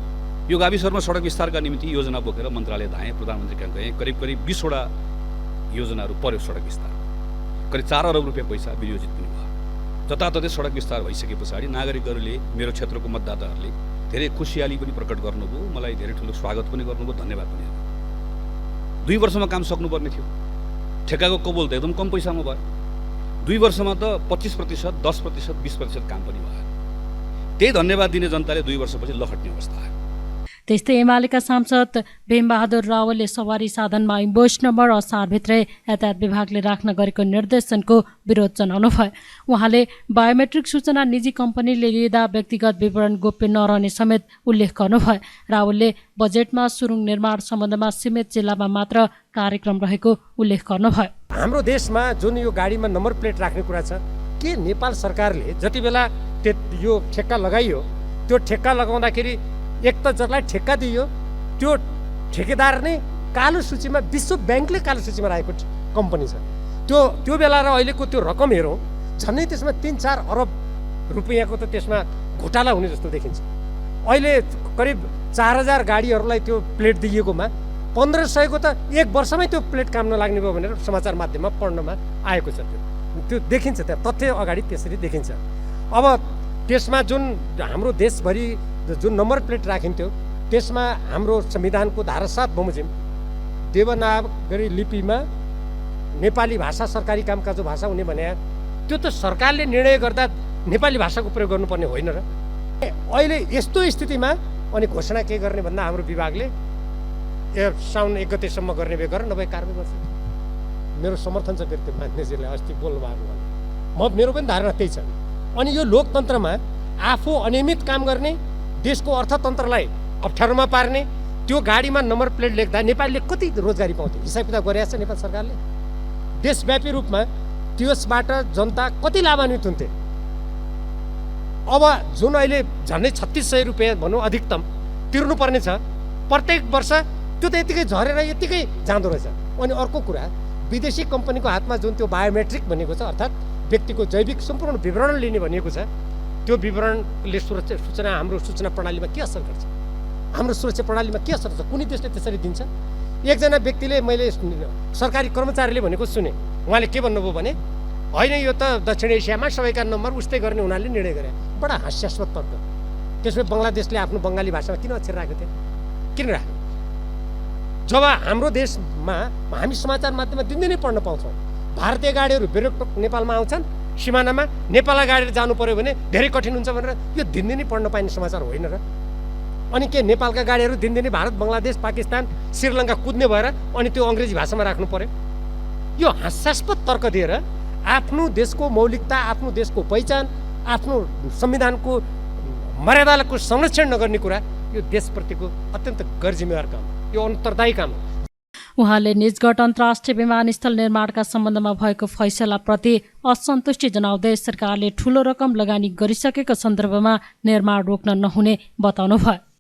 यो गाविसहरूमा सडक विस्तारका निम्ति योजना बोकेर मन्त्रालय धाएँ, प्रधानमन्त्री कहाँ गएँ। करिब 20वटा योजनाहरू पर्यो सडक विस्तार, करिब 4 अरब रुपियाँ पैसा विनियोजित पनि भयो। जताततै सडक विस्तार भइसके पछाडि नागरिकहरूले, मेरो क्षेत्रको मतदाताहरूले धेरै खुसियाली पनि प्रकट गर्नुभयो, मलाई धेरै ठुलो स्वागत पनि गर्नुभयो, धन्यवाद पनि। 2 वर्षमा काम सक्नुपर्ने थियो, ठेक्काको कबोल त एकदम कम पैसामा भयो। 2 वर्षमा त 25%, 10%, 20% काम पनि भयो। त्यही धन्यवाद दिने जनताले 2 वर्षपछि लखट्ने अवस्था आयो। त्यस्तै एमालेका सांसद भीमबहादुर रावलले सवारी साधनमा इन्भोइस नम्बर असारभित्रै यातायात विभागले राख्न गरेको निर्देशनको विरोध जनाउनु भयो। उहाँले बायोमेट्रिक सूचना निजी कम्पनीले लिँदा व्यक्तिगत विवरण गोप्य नरहने समेत उल्लेख गर्नुभयो। रावलले बजेटमा सुरुङ निर्माण सम्बन्धमा सीमित जिल्लामा मात्र कार्यक्रम रहेको उल्लेख गर्नुभयो। हाम्रो देशमा जुन यो गाडीमा नम्बर प्लेट राख्ने कुरा छ, के नेपाल सरकारले जति बेला यो ठेक्का लगाइयो, त्यो ठेक्का लगाउँदाखेरि एक त जसलाई ठेक्का दियो त्यो ठेकेदार नै कालो सूचीमा, विश्व ब्याङ्कले कालो सूचीमा राखेको कम्पनी छ। त्यो बेला र अहिलेको त्यो रकम हेरौँ, झन्डै त्यसमा 3-4 अरब रुपियाँको त त्यसमा घोटाला हुने जस्तो देखिन्छ। अहिले करिब 4000 गाडीहरूलाई त्यो प्लेट दिइएकोमा 1500को त 1 वर्षमै त्यो प्लेट काम नलाग्ने भयो भनेर समाचार माध्यममा पढ्नमा आएको छ। त्यो देखिन्छ, त्यहाँ तथ्य अगाडि त्यसरी देखिन्छ। अब त्यसमा जुन हाम्रो देशभरि जुन नम्बर प्लेट राखिन्थ्यो त्यसमा हाम्रो संविधानको धारा 7 बमोजिम देवनागरी लिपिमा नेपाली भाषा सरकारी कामकाजको भाषा हुने भने त्यो त सरकारले निर्णय गर्दा नेपाली भाषाको प्रयोग गर्नुपर्ने होइन र? अहिले यस्तो स्थितिमा अनि घोषणा के गर्ने भन्दा हाम्रो विभागले साउन 1 गतेसम्म गर्ने भए गरेर नभए कारबाही गर्छ। मेरो समर्थन छ फेरि त्यो मान्यजीले अस्ति बोल्नु भएको मेरो पनि धारणा त्यही छ। अनि यो लोकतन्त्रमा आफू अनियमित काम गर्ने, देशको अर्थतन्त्रलाई अप्ठ्यारोमा पार्ने, त्यो गाडीमा नम्बर प्लेट लेख्दा नेपालीले कति रोजगारी पाउँथ्यो हिसाब किताब गरेको छ नेपाल सरकारले। देशव्यापी रूपमा त्यसबाट जनता कति लाभान्वित हुन्थे। अब जुन अहिले झन्डै 3600 रुपियाँ भनौँ अधिकतम तिर्नुपर्ने छ प्रत्येक वर्ष, त्यो त यतिकै झरेर यतिकै जाँदो रहेछ। अनि अर्को कुरा, विदेशी कम्पनीको हातमा जुन त्यो बायोमेट्रिक भनेको छ, अर्थात् व्यक्तिको जैविक सम्पूर्ण विवरण लिने भनिएको छ, त्यो विवरणले सूचना हाम्रो सूचना प्रणालीमा के असर गर्छ, हाम्रो सुरक्षा प्रणालीमा के असर गर्छ, कुनै देशले त्यसरी दिन्छ? एकजना व्यक्तिले, मैले सरकारी कर्मचारीले भनेको सुने, उहाँले के भन्नुभयो भने होइन यो त दक्षिण एसियामा सबैका नम्बर उस्तै गर्ने हुनाले निर्णय गरे। बडा हास्यास्पद तर्क। त्यसपछि बङ्गलादेशले आफ्नो बङ्गाली भाषामा किन अक्षर राखेको थियो? किन राख्यो? जब हाम्रो देशमा हामी समाचार माध्यममा दिनदिनै पढ्न पाउँछौँ, भारतीय गाडीहरू बेरोकटोक नेपालमा आउँछन्, सिमानामा नेपाललाई गाडेर जानु पर्यो भने धेरै कठिन हुन्छ भनेर यो दिनदिनै पढ्न पाइने समाचार होइन र? अनि के नेपालका गाडीहरू दिनदिनै भारत, बङ्गलादेश, पाकिस्तान, श्रीलङ्का कुद्ने भएर अनि त्यो अङ्ग्रेजी भाषामा राख्नु पर्यो? यो हास्यास्पद तर्क दिएर आफ्नो देशको मौलिकता, आफ्नो देशको पहिचान, आफ्नो संविधानको मर्यादाको संरक्षण नगर्ने कुरा यो देशप्रतिको अत्यन्त गैरजिम्मेवार काम, यो अन्तर्दायी काम हो। उहाँले निजगढ अन्तर्राष्ट्रिय विमानस्थल निर्माणका सम्बन्धमा भएको फैसलाप्रति असन्तुष्टि जनाउँदै सरकारले ठूलो रकम लगानी गरिसकेको सन्दर्भमा निर्माण रोक्न नहुने बताउनुभयो।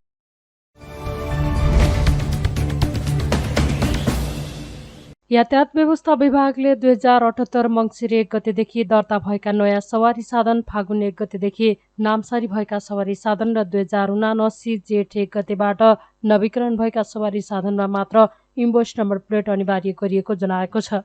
यातायात व्यवस्था विभागले 2078 मङ्सिर 1 गतेदेखि दर्ता भएका नयाँ सवारी साधन, फागुन 1 गतेदेखि नामसारी भएका सवारी साधन र 2079 जेठ 1 गतेबाट नवीकरण भएका सवारी साधनमा मात्र इन्भोइस नम्बर प्लेट अनिवार्य गरिएको जनाएको छ।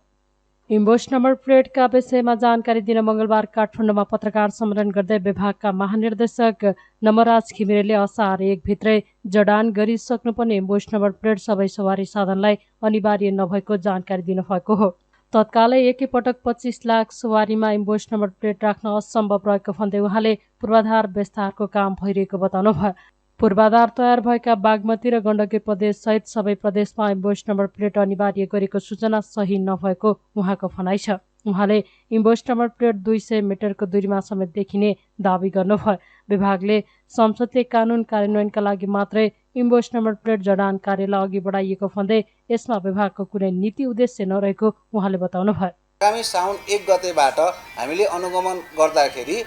इन्भोइस नम्बर प्लेटका विषयमा जानकारी दिन मङ्गलबार काठमाडौँमा पत्रकार सम्मेलन गर्दै विभागका महानिर्देशक नमराज घिमिरेले असार 1 भित्रै जडान गरिसक्नुपर्ने इन्भोइस नम्बर प्लेट सबै सवारी साधनलाई अनिवार्य नभएको जानकारी दिनुभएको हो। तत्कालै एकैपटक 25 लाख सवारीमा इन्भोइस नम्बर प्लेट राख्न असम्भव रहेको भन्दै उहाँले पूर्वाधार विस्तारको काम भइरहेको बताउनुभयो। पूर्वाधार तयार भएका बागमती र गण्डकी प्रदेश सहित सबै प्रदेशमा इन्भोइस नम्बर प्लेट अनिवार्य गरेको सूचना सही नभएको उहाँको भनाइ छ। उहाँले इन्भोइस नम्बर प्लेट 200 मिटरको दूरीमा समेत देखिने दावी गर्नुभयो। विभागले संसदीय कानुन कार्यान्वयनका लागि मात्रै इन्भोइस नम्बर प्लेट जडान कार्यलाई अघि बढाइएको भन्दै यसमा विभागको कुनै नीति उद्देश्य नरहेको उहाँले बताउनुभयो। आगामी साउन 1 गतेबाट हामीले अनुगमन गर्दाखेरि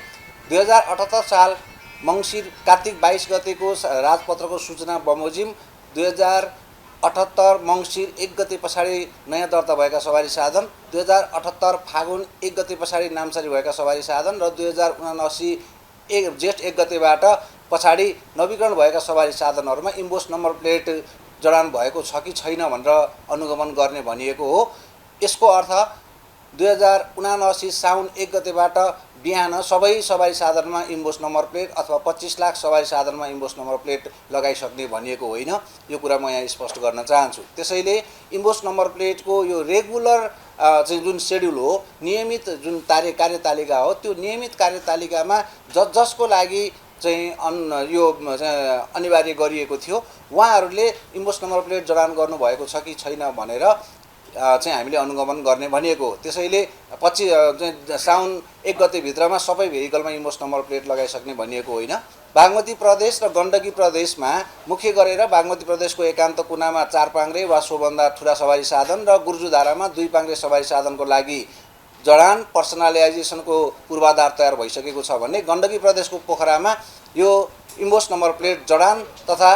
2078 साल मङ्सिर कार्तिक 22 गतेको राजपत्रको सूचना बमोजिम 2078 मङ्सिर 1 गते पछाडि नयाँ दर्ता भएका सवारी साधन, 2078 फागुन 1 गते पछाडि नामसारी भएका सवारी साधन र 2079 जेठ 1 गतेबाट पछाडि नवीकरण भएका सवारी साधनहरूमा इन्भोइस नम्बर प्लेट जडान भएको छ कि छैन भनेर अनुगमन गर्ने भनिएको हो। यसको अर्थ 2079 साउन 1 गतेबाट बिहान सबै सवारी साधनमा इन्भोइस नम्बर प्लेट अथवा 25 लाख सवारी साधनमा इन्भोइस नम्बर प्लेट लगाइसक्ने भनिएको होइन। यो कुरा म यहाँ स्पष्ट गर्न चाहन्छु। त्यसैले इन्भोइस नम्बर प्लेटको यो रेगुलर चाहिँ जुन सेड्युल हो, नियमित जुन कार्यतालिका हो, त्यो नियमित कार्यतालिकामा जसको लागि चाहिँ यो अनिवार्य गरिएको थियो उहाँहरूले इन्भोइस नम्बर प्लेट जडान गर्नुभएको छ कि छैन भनेर चाहिँ हामीले अनुगमन गर्ने भनिएको हो। त्यसैले साउन 1 गतेभित्रमा सबै भेहिकलमा इन्भोइस नम्बर प्लेट लगाइसक्ने भनिएको होइन। बागमती प्रदेश र गण्डकी प्रदेशमा मुख्य गरेर बागमती प्रदेशको एकान्त कुनामा 4 पाङ्ग्रे वा सोभन्दा ठुला सवारी साधन र गुर्जुधारामा 2 पाङ्ग्रे सवारी साधनको लागि जडान पर्सनलाइजेसनको पूर्वाधार तयार भइसकेको छ भने गण्डकी प्रदेशको पोखरामा यो इन्भोइस नम्बर प्लेट जडान तथा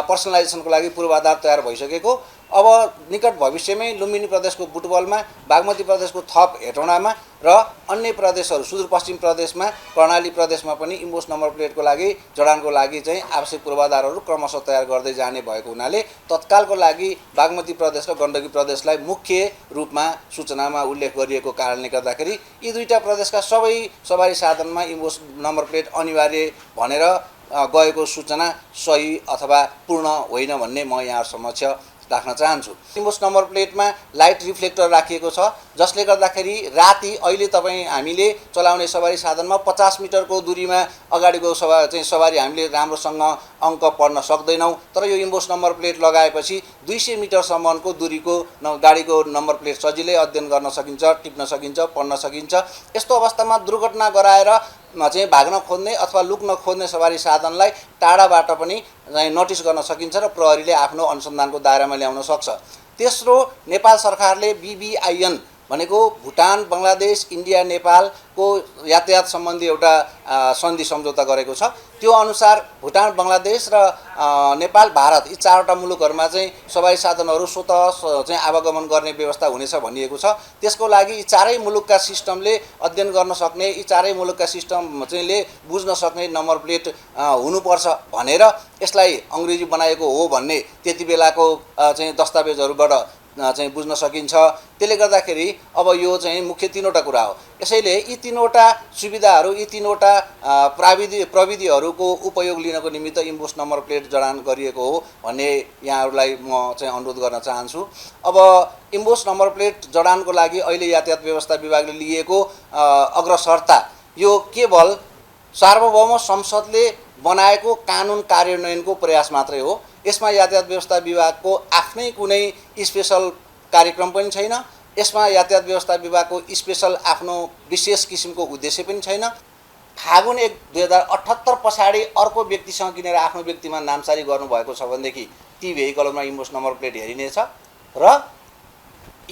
पर्सनलाइजेसनको लागि पूर्वाधार तयार भइसकेको। अब निकट भविष्यमै लुम्बिनी प्रदेशको बुटवलमा, बागमती प्रदेशको थप हेटौँडामा र अन्य प्रदेशहरू सुदूरपश्चिम प्रदेशमा, कर्णाली प्रदेशमा पनि इन्भोइस नम्बर प्लेटको लागि जडानको लागि चाहिँ आवश्यक पूर्वाधारहरू क्रमशः तयार गर्दै जाने भएको हुनाले तत्कालको लागि बागमती प्रदेश र गण्डकी प्रदेशलाई मुख्य रूपमा सूचनामा उल्लेख गरिएको कारणले गर्दाखेरि यी दुईटा प्रदेशका सबै सवारी साधनमा इन्भोइस नम्बर प्लेट अनिवार्य भनेर गएको सूचना सही अथवा पूर्ण होइन भन्ने म यहाँ समक्ष राख्न चाहन्छु। इन्भोइस नम्बर प्लेटमा लाइट रिफ्लेक्टर राखिएको छ जसले गर्दाखेरि राति अहिले तपाईँ हामीले चलाउने सवारी साधनमा 50 मिटरको दूरीमा अगाडिको सवारी हामीले राम्रोसँग अङ्क पढ्न सक्दैनौँ। तर यो इम्बोस नम्बर प्लेट लगाएपछि 200 मिटरसम्मको दूरीको गाडीको नम्बर प्लेट सजिलै अध्ययन गर्न सकिन्छ, टिप्न सकिन्छ, पढ्न सकिन्छ। यस्तो अवस्थामा दुर्घटना गराएर चाहिँ भाग्न खोज्ने अथवा लुक्न खोज्ने सवारी साधनलाई टाढाबाट पनि नोटिस गर्न सकिन्छ र प्रहरीले आफ्नो अनुसन्धानको दायरामा ल्याउन सक्छ। तेस्रो, नेपाल सरकारले BBIN भनेको भुटान, बङ्गलादेश, इन्डिया, नेपालको यातायात सम्बन्धी एउटा सन्धि सम्झौता गरेको छ। त्यो अनुसार भुटान, बङ्गलादेश र नेपाल, भारत यी चारवटा मुलुकहरूमा चाहिँ सवारी साधनहरू स्वतः चाहिँ आवागमन गर्ने व्यवस्था हुनेछ भनिएको छ। त्यसको लागि यी चारै मुलुकका सिस्टमले अध्ययन गर्न सक्ने, यी चारै मुलुकका सिस्टम चाहिँले बुझ्न सक्ने नम्बर प्लेट हुनुपर्छ भनेर यसलाई अङ्ग्रेजी बनाएको हो भन्ने त्यति बेलाको चाहिँ दस्तावेजहरूबाट चाहिँ बुझ्न सकिन्छ। त्यसले गर्दाखेरि अब यो चाहिँ मुख्य तीनवटा कुरा हो। यसैले यी तीनवटा सुविधाहरू, यी तीनवटा प्रविधिहरूको उपयोग लिनको निमित्त इम्बोस नम्बर प्लेट जडान गरिएको हो भन्ने यहाँहरूलाई म चाहिँ अनुरोध गर्न चाहन्छु। अब इम्बोस नम्बर प्लेट जडानको लागि अहिले यातायात व्यवस्था विभागले लिएको अग्रसरता यो केवल सार्वभौम संसदले बनाएको कानुन कार्यान्वयनको प्रयास मात्रै हो। यसमा यातायात व्यवस्था विभागको आफ्नै कुनै स्पेसल कार्यक्रम पनि छैन। यसमा यातायात व्यवस्था विभागको स्पेसल आफ्नो विशेष किसिमको उद्देश्य पनि छैन। फागुन 1, 2078 पछाडि अर्को व्यक्तिसँग किनेर आफ्नो व्यक्तिमा नामसारी गर्नुभएको छ भनेदेखि ती भेहिकलमा इम्बोस नम्बर प्लेट हेरिनेछ र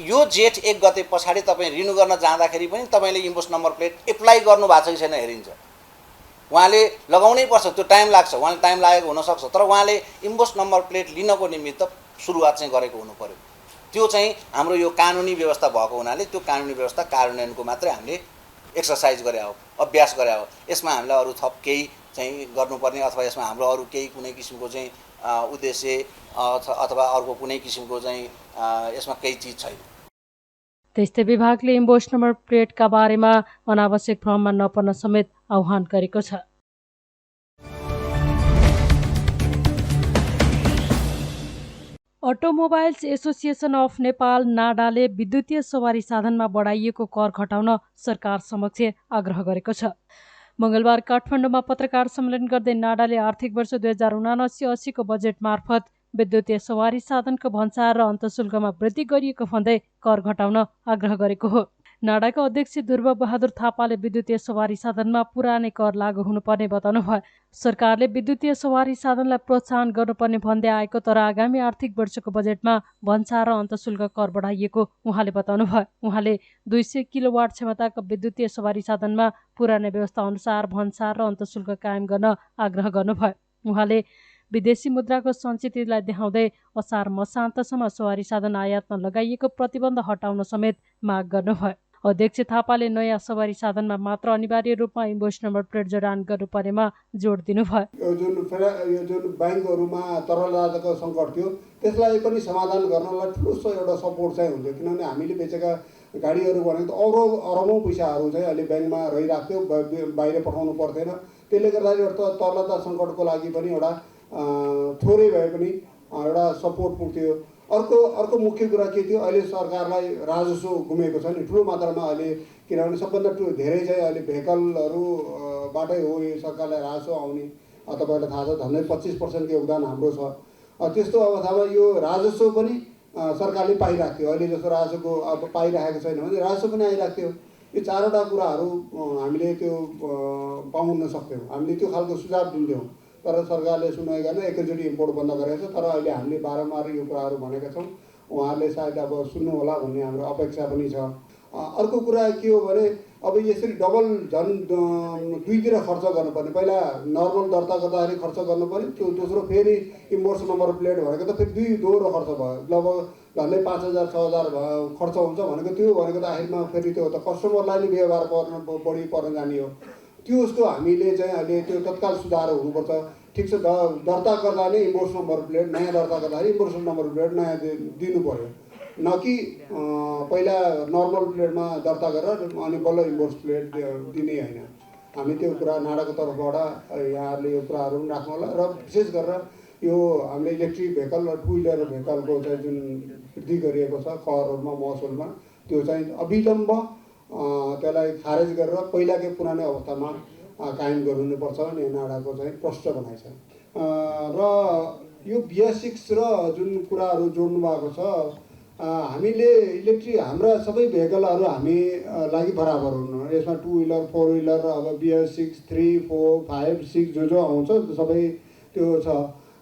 यो जेठ 1 गते पछाडि तपाईँ रिन्यू गर्न जाँदाखेरि पनि तपाईँले इम्बोस नम्बर प्लेट एप्लाई गर्नु भएको छ कि छैन हेरिन्छ। उहाँले लगाउनै पर्छ, त्यो टाइम लाग्छ, उहाँले टाइम लागेको हुनसक्छ, तर उहाँले इम्बोस नम्बर प्लेट लिनको निमित्त सुरुवात चाहिँ गरेको हुनु पर्यो। त्यो चाहिँ हाम्रो यो कानुनी व्यवस्था भएको हुनाले त्यो कानुनी व्यवस्था कार्यान्वयनको मात्रै हामीले एक्सर्साइज गरे हो, अभ्यास गरे हो। यसमा हामीलाई अरू थप केही चाहिँ गर्नुपर्ने अथवा यसमा हाम्रो अरू केही कुनै किसिमको चाहिँ उद्देश्य अथवा अर्को कुनै किसिमको चाहिँ यसमा केही चिज छैन। त्यस्तै विभागले इम्बोस नम्बर प्लेटका बारेमा अनावश्यक भ्रममा नपर्न समेत आह्वान गरेको छ। अटोमोबाइल्स एसोसिएसन अफ नेपाल नाडाले विद्युतीय सवारी साधनमा बढाइएको कर घटाउन सरकार समक्ष आग्रह गरेको छ। मंगलबार काठमाडौँमा पत्रकार सम्मेलन गर्दै नाडाले आर्थिक वर्ष 2079-80 को बजेट मार्फत विद्युतीय सवारी साधनको भन्सार र अन्तशुल्कमा वृद्धि गरिएको भन्दै कर घटाउन आग्रह गरेको हो। नाडाका अध्यक्ष ध्रुव बहादुर थापाले विद्युतीय सवारी साधनमा पुरानै कर लागू हुनुपर्ने बताउनुभयो। सरकारले विद्युतीय सवारी साधनलाई प्रोत्साहन गर्नुपर्ने भन्दै आएको तर आगामी आर्थिक वर्षको बजेटमा भन्सार र अन्तशुल्क कर बढाइएको उहाँले बताउनुभयो। उहाँले 200 किलोवाट क्षमताको विद्युतीय सवारी साधनमा पुरानै व्यवस्था अनुसार भन्सार र अन्तशुल्क कायम गर्न आग्रह गर्नुभयो। उहाँले विदेशी मुद्राको सञ्चितलाई देखाउँदै असार मसान्तसम्म सवारी साधन आयातमा लगाइएको प्रतिबन्ध हटाउन समेत माग गर्नुभयो। अध्यक्ष थापाले नयाँ सवारी साधनमा मात्र अनिवार्य रूपमा इन्भोइस नम्बर प्लेट जडान गर्नुपर्नेमा जोड दिनुभयो। यो जुन ब्याङ्कहरूमा तरलताको सङ्कट थियो त्यसलाई पनि समाधान गर्नलाई ठुलो एउटा सपोर्ट चाहिँ हुन्छ, किनभने हामीले बेचेका गाडीहरू भनेको त अरबौँ पैसाहरू चाहिँ अहिले ब्याङ्कमा रहिरहेको थियो, बाहिर पठाउनु पर्थेन। त्यसले गर्दाखेरि तरलता सङ्कटको लागि पनि एउटा थोरै भए पनि एउटा सपोर्ट पुग्थ्यो। अर्को मुख्य कुरा के थियो, अहिले सरकारलाई राजस्व गुमेको छ नि ठुलो मात्रामा अहिले, किनभने सबभन्दा धेरै चाहिँ अहिले भेहिकलहरूबाटै हो यो सरकारलाई राजस्व आउने। तपाईँलाई थाहा छ झन्डै 25% योगदान हाम्रो छ। त्यस्तो अवस्थामा यो राजस्व पनि सरकारले पाइरहेको थियो। अहिले जस्तो राजस्वको अब पाइरहेको छैन भने राजस्व पनि आइरहेको थियो। यो चारवटा कुराहरू हामीले त्यो पाउन सक्थ्यौँ, हामीले त्यो खालको सुझाव दिन्थ्यौँ, तर सरकारले सुनाइ गर्न एकैचोटि इम्पोर्ट बन्द गरेको छ। तर अहिले हामीले बारम्बार यो कुराहरू भनेका छौँ, उहाँहरूले सायद अब सुन्नु होला भन्ने हाम्रो अपेक्षा पनि छ। अर्को कुरा के हो भने अब यसरी डबल झन् दुईतिर खर्च गर्नुपर्ने, पहिला नर्मल दर्ता गर्दाखेरि खर्च गर्नुपर्ने, त्यो दोस्रो फेरि इम्पोर्ट नम्बर प्लेट भनेको त फेरि दोहोरो खर्च भयो, लगभग झन्डै 5,000-6,000 खर्च हुन्छ भनेको। त्यो भनेको त आखिरमा फेरि त्यो त कस्टमरलाई नै व्यवहार बढी पर्न जाने हो। त्यो उसको हामीले चाहिँ अहिले त्यो तत्काल सुधार हुनुपर्छ। ठिक छ, दर्ता गर्दा नै इम्पोर्ट नम्बर प्लेट नयाँ दर्ता गर्दाखेरि इम्पोर्ट नम्बर प्लेट नयाँ दिनु पर्यो, न कि पहिला नर्मल प्लेटमा दर्ता गरेर अनि बल्ल इम्पोर्ट प्लेट दिने होइन। हामी त्यो कुरा नाडाको तर्फबाट यहाँहरूले यो कुराहरू पनि राख्नु होला। र विशेष गरेर यो हामीले इलेक्ट्रिक भेहिकल र टु व्हिलर भेहिकलको चाहिँ जुन वृद्धि गरिएको छ करहरूमा, महसुलमा, त्यो चाहिँ अविलम्ब त्यसलाई खारेज गरेर पहिलाकै पुरानै अवस्थामा कायम गर्नुपर्छ भन्ने नाडाको चाहिँ प्रश्न भनाइ छ। र यो BS6 र जुन कुराहरू जोड्नु भएको छ, हामीले इलेक्ट्रिक हाम्रा सबै भेहिकलहरू हामी लागि बराबर हुनु, यसमा 2 व्हिलर 4 व्हिलर अब BS6 3 4 5 6 जो आउँछ सबै त्यो छ।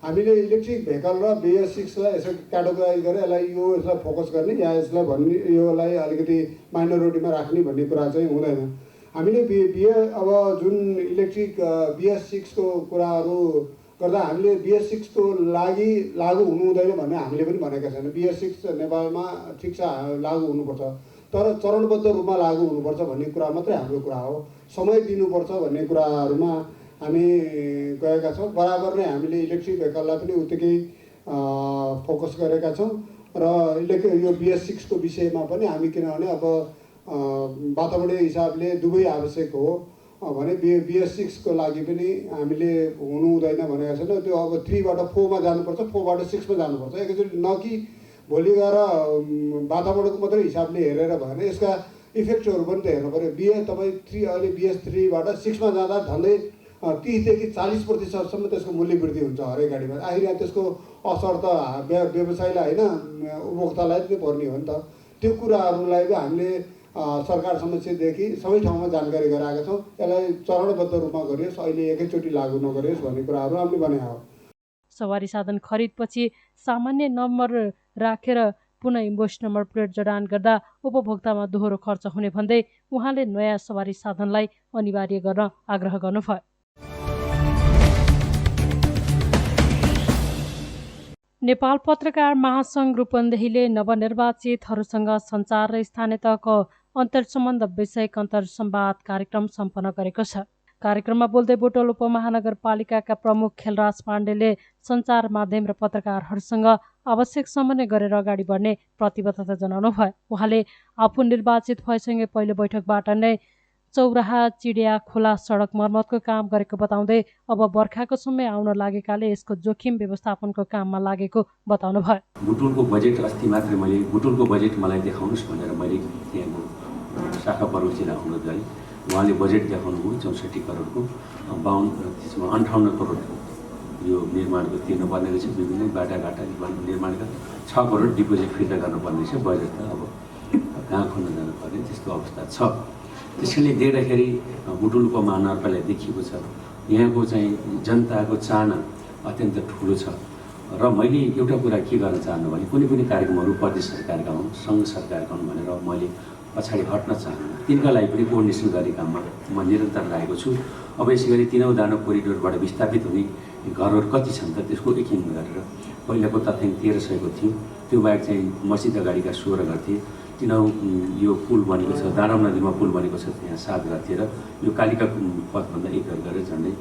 हामीले इलेक्ट्रिक भेहिकल र BS6लाई यसो क्याटेगोराइज गरेर यसलाई फोकस गर्ने या यसलाई भन्ने योलाई अलिकति माइनोरिटीमा राख्ने भन्ने कुरा चाहिँ हुँदैन। हामीले अब जुन इलेक्ट्रिक BS6 को कुराहरू गर्दा हामीले BS6 को लागि लागू हुनु हुँदैन भन्ने हामीले पनि भनेका छैन। BS6 नेपालमा ठिक छ लागू हुनुपर्छ, तर चरणबद्ध रूपमा लागू हुनुपर्छ भन्ने कुरा मात्रै हाम्रो कुरा हो। समय दिनुपर्छ भन्ने कुराहरूमा हामी गएका छौँ। बराबर नै हामीले इलेक्ट्रिक भेहिकललाई पनि उत्तिकै फोकस गरेका छौँ र यो BS6 को विषयमा पनि हामी, किनभने अब वातावरणीय हिसाबले दुवै आवश्यक हो भने BS6 को लागि पनि हामीले हुनु हुँदैन भनेको छैन। त्यो अब 3 बाट 4 मा जानुपर्छ, 4 बाट 6 मा जानुपर्छ। एकचोटि न कि भोलि गएर वातावरणको मात्रै हिसाबले हेरेर भएन, यसका इफेक्टहरू पनि त हेर्नु पऱ्यो। तपाईँ अहिले BS3 बाट 6 मा जाँदा झन्डै 30 देखि 40% त्यसको मूल्य वृद्धि हुन्छ हरेक गाडीमा। आखिर त्यसको असर त व्यवसायलाई होइन उपभोक्तालाई नै पर्ने हो नि त। त्यो कुराहरूलाई पनि हामीले सरकार समक्षदेखि सबै ठाउँमा जानकारी गराएका छौँ। यसलाई चरणबद्ध रूपमा गरियोस्, अहिले एकैचोटि लागू नगरियोस् भन्ने कुराहरू हामीले भनेका हो। सवारी साधन खरिदपछि सामान्य नम्बर राखेर पुनः इन्भोइस नम्बर प्लेट जडान गर्दा उपभोक्तामा दोहोरो खर्च हुने भन्दै उहाँले नयाँ सवारी साधनलाई अनिवार्य गर्न आग्रह गर्नुभयो। नेपाल पत्रकार महासङ्घ रूपन्देहीले नवनिर्वाचितहरूसँग सञ्चार र स्थानीय तहको अन्तर्सम्बन्ध विषयक अन्तर्संवाद कार्यक्रम सम्पन्न गरेको छ। कार्यक्रममा बोल्दै बुटोल उपमहानगरपालिकाका प्रमुख खेलराज पाण्डेले सञ्चार माध्यम र पत्रकारहरूसँग आवश्यक समन्वय गरेर अगाडि बढ्ने प्रतिबद्धता जनाउनुभयो। उहाँले आफू निर्वाचित भएसँगै पहिलो बैठकबाट नै चौराहा चिडिया खोला सडक मर्मतको काम गरेको बताउँदै अब बर्खाको समय आउन लागेकाले यसको जोखिम व्यवस्थापनको काममा लागेको बताउनुभयो। बुटुलको बजेट अस्ति मात्रै बुटुलको बजेट मलाई देखाउनुहोस् भनेर मैले त्यहाँको शाखा प्रमुखजीलाई अनुरोध गरेँ। उहाँले बजेट देखाउनुभयो 64 करोडको, 58 करोड यो निर्माणको तिर्नुपर्ने रहेछ। विभिन्न बाटाघाटा निर्माणका 6 करोड डिपोजिट फिर्ता गर्नुपर्ने रहेछ। बजेट त अब कहाँ खोल्न जानुपर्ने त्यस्तो अवस्था छ। त्यसैले देख्दाखेरि बुटुल उपमहानगरपालिकालाई देखिएको छ यहाँको चाहिँ जनताको चाहना अत्यन्त ठुलो छ। र मैले एउटा कुरा के गर्न चाहन्छु भने कुनै पनि कार्यक्रमहरू प्रदेश सरकारका हुन्, सङ्घ सरकारका हुन् भनेर मैले पछाडि हट्न चाहन्छु। तिनका लागि पनि कोअर्डिनेसन गर्ने काममा म निरन्तर लागेको छु। अब यसै गरी 3औं दानो कोरिडोरबाट विस्थापित हुने घरहरू कति छन् त त्यसको एकिन गरेर पहिलाको तथ्याङ्क 1300 को थियो। त्यो बाहेक चाहिँ मस्जिद अगाडिका 16 घर थिए। 3औं यो पुल बनेको छ, दाराम नदीमा पुल बनेको छ, त्यहाँ 7 घर थिए र यो कालिका पथभन्दा 1 घर गरेर झन्डै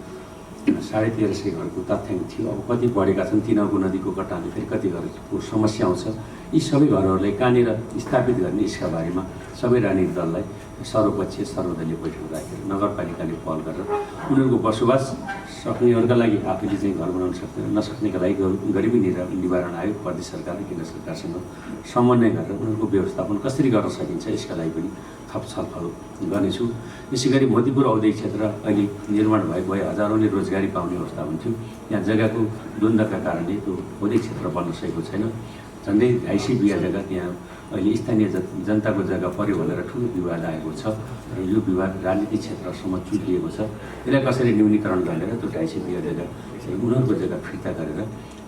1350 घरको तथ्याङ्क थियो। अब कति बढेका छन्, 3औंको नदीको कटानले फेरि कति घरको समस्या आउँछ। यी सबै घरहरूलाई कहाँनिर स्थापित गर्ने यसका बारेमा सबै राजनीतिक दललाई सर्वपक्षीय सर्वदलीय बैठक राखेर नगरपालिकाले पहल गरेर उनीहरूको बसोबास सक्नेहरूका लागि आफूले चाहिँ घर बनाउन सक्दैन, नसक्नेका लागि गरिबी निवारण आयोग प्रदेश सरकार र केन्द्र सरकारसँग समन्वय गरेर उनीहरूको व्यवस्थापन कसरी गर्न सकिन्छ यसका लागि पनि थप छलफल गर्नेछु। यसै गरी मोतीपुर औद्योगिक क्षेत्र अहिले निर्माण भएको भए हजारौँले रोजगारी पाउने अवस्था हुन्थ्यो। यहाँ जग्गाको द्वन्द्वका कारणले त्यो औद्योगिक क्षेत्र बन्न सकेको छैन। झन्डै 250 बिघा जग्गा त्यहाँ अहिले स्थानीय जनताको जग्गा पर्यो भनेर ठुलो विवाद आएको छ र यो विवाद राजनीतिक क्षेत्रसम्म चुलिएको छ। यसलाई कसरी न्यूनीकरण गरेर त्यो 250 बिघा जग्गा चाहिँ उनीहरूको जग्गा फिर्ता गरेर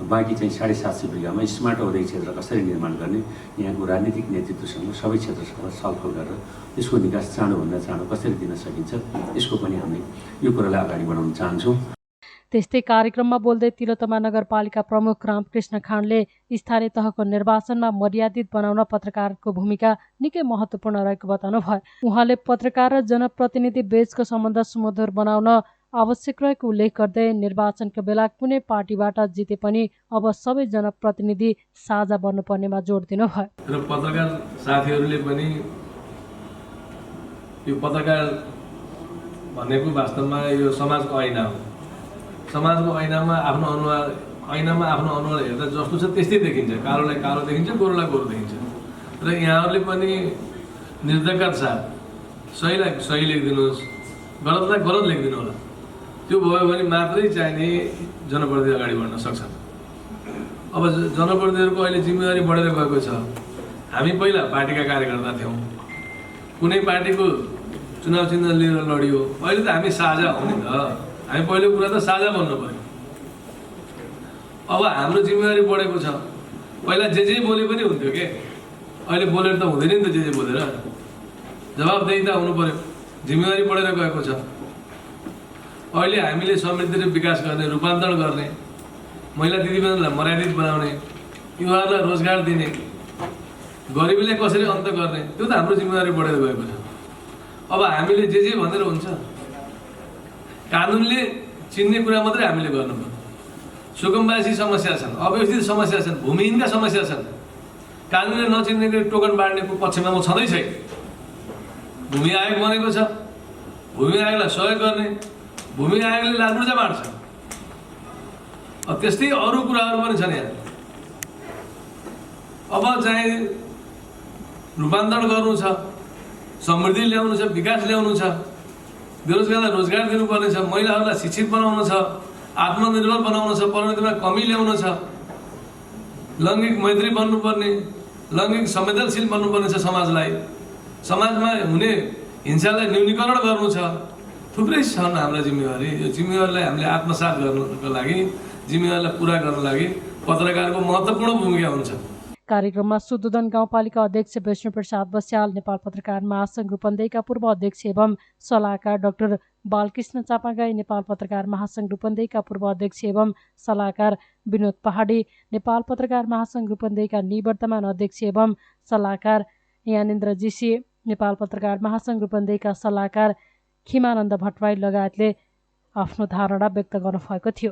बाँकी चाहिँ 750 बिघामा स्मार्ट औद्योगिक क्षेत्र कसरी निर्माण गर्ने यहाँको राजनीतिक नेतृत्वसँग सबै क्षेत्रसँग छलफल गरेर त्यसको निकास चाँडोभन्दा चाँडो कसरी दिन सकिन्छ यसको पनि हामी यो कुरालाई अगाडि बढाउन चाहन्छौँ। त्यस्तै कार्यक्रममा बोल्दै तिलोत्तमा नगरपालिका प्रमुख रामकृष्ण खाँडले स्थानीय तहको निर्वाचनमा मर्यादित बनाउन पत्रकारको भूमिका निकै महत्त्वपूर्ण रहेको बताउनुभयो। उहाँले पत्रकार र जनप्रतिनिधि बीचको सम्बन्ध सुमधुर बनाउन आवश्यक रहेको उल्लेख गर्दै निर्वाचनको बेला कुनै पार्टीबाट जिते पनि अब सबै जनप्रतिनिधि साझा बन्नुपर्नेमा जोड दिनुभयो। र पत्रकार साथीहरूले पनि यो पत्रकार भनेको वास्तवमा यो समाजको ऐना हो। समाजको ऐनामा आफ्नो अनुहार हेर्दा जस्तो छ त्यस्तै देखिन्छ। कालोलाई कालो देखिन्छ, गोरोलाई गोरो देखिन्छ। र यहाँहरूले पनि निर्धक्का साथ सहीलाई सही लेखिदिनुहोस्, गलतलाई गलत लेखिदिनु होला। त्यो भयो भने मात्रै चाहिने जनप्रतिनिधि अगाडि बढ्न सक्छन्। अब जनप्रतिनिधिहरूको अहिले जिम्मेवारी बढेर गएको छ। हामी पहिला पार्टीका कार्यकर्ता थियौँ, कुनै पार्टीको चुनाव चिन्ह लिएर लडियो। अहिले त हामी साझा हो नि त, हामी पहिलो कुरा त साझा बन्नु पऱ्यो। अब हाम्रो जिम्मेवारी बढेको छ। पहिला जे बोले पनि हुन्थ्यो के, अहिले बोलेर त हुँदैन नि त। जे बोलेर जवाबदेही त हुनु पऱ्यो, जिम्मेवारी बढेर गएको छ। अहिले हामीले समृद्धि र विकास गर्ने, रूपान्तरण गर्ने, महिला दिदीबहिनीलाई मर्यादित बनाउने, युवाहरूलाई रोजगार दिने, गरिबीलाई कसरी अन्त गर्ने, त्यो त हाम्रो जिम्मेवारी बढेर गएको छ। अब हामीले जे भनेर हुन्छ, कानुनले चिन्ने कुरा मात्रै हामीले गर्नुपर्छ। सुकुम्बासी समस्या छन्, अव्यवस्थित समस्या छन्, भूमिहीनका समस्या छन्। कानुनले नचिन्ने गरी टोकन बाँड्नेको पक्षमा म छँदै छैन। भूमि आयोग बनेको छ, भूमि आयोगलाई सहयोग गर्ने, भूमि आयोगले लालबुर्जा बाँड्छ। त्यस्तै अरू कुराहरू पनि छन् यहाँ। अब चाहिँ रूपान्तरण गर्नु छ, समृद्धि ल्याउनु छ, विकास ल्याउनु छ, बेरोजगारलाई रोजगार दिनुपर्ने छ, महिलाहरूलाई शिक्षित बनाउनु छ, आत्मनिर्भर बनाउनु छ, परिणतिमा कमी ल्याउनु छ, लैङ्गिक मैत्री बन्नुपर्ने, लैङ्गिक संवेदनशील बन्नुपर्ने छ समाजलाई, समाजमा हुने हिंसालाई न्यूनीकरण गर्नु छ। थुप्रै छन् हाम्रा जिम्मेवारी। यो जिम्मेवारीलाई हामीले आत्मसात गर्नको लागि, जिम्मेवारीलाई पुरा गर्नको लागि पत्रकारको महत्त्वपूर्ण भूमिका हुन्छ। कार्यक्रममा सुदुदन गाउँपालिका अध्यक्ष विष्णुप्रसाद बस्याल, नेपाल पत्रकार महासङ्घ रूपन्देहीका पूर्व अध्यक्ष एवं सल्लाहकार डाक्टर बालकृष्ण चापागाई, नेपाल पत्रकार महासङ्घ रूपन्देहीका पूर्व अध्यक्ष एवं सल्लाहकार विनोद पहाडी, नेपाल पत्रकार महासङ्घ रूपन्देहीका निवर्तमान अध्यक्ष एवं सल्लाहकार यानेन्द्र जीसी, नेपाल पत्रकार महासङ्घ रूपन्देहीका सल्लाहकार खिमानन्द भट्टराई लगायतले आफ्नो धारणा व्यक्त गर्नुभएको थियो।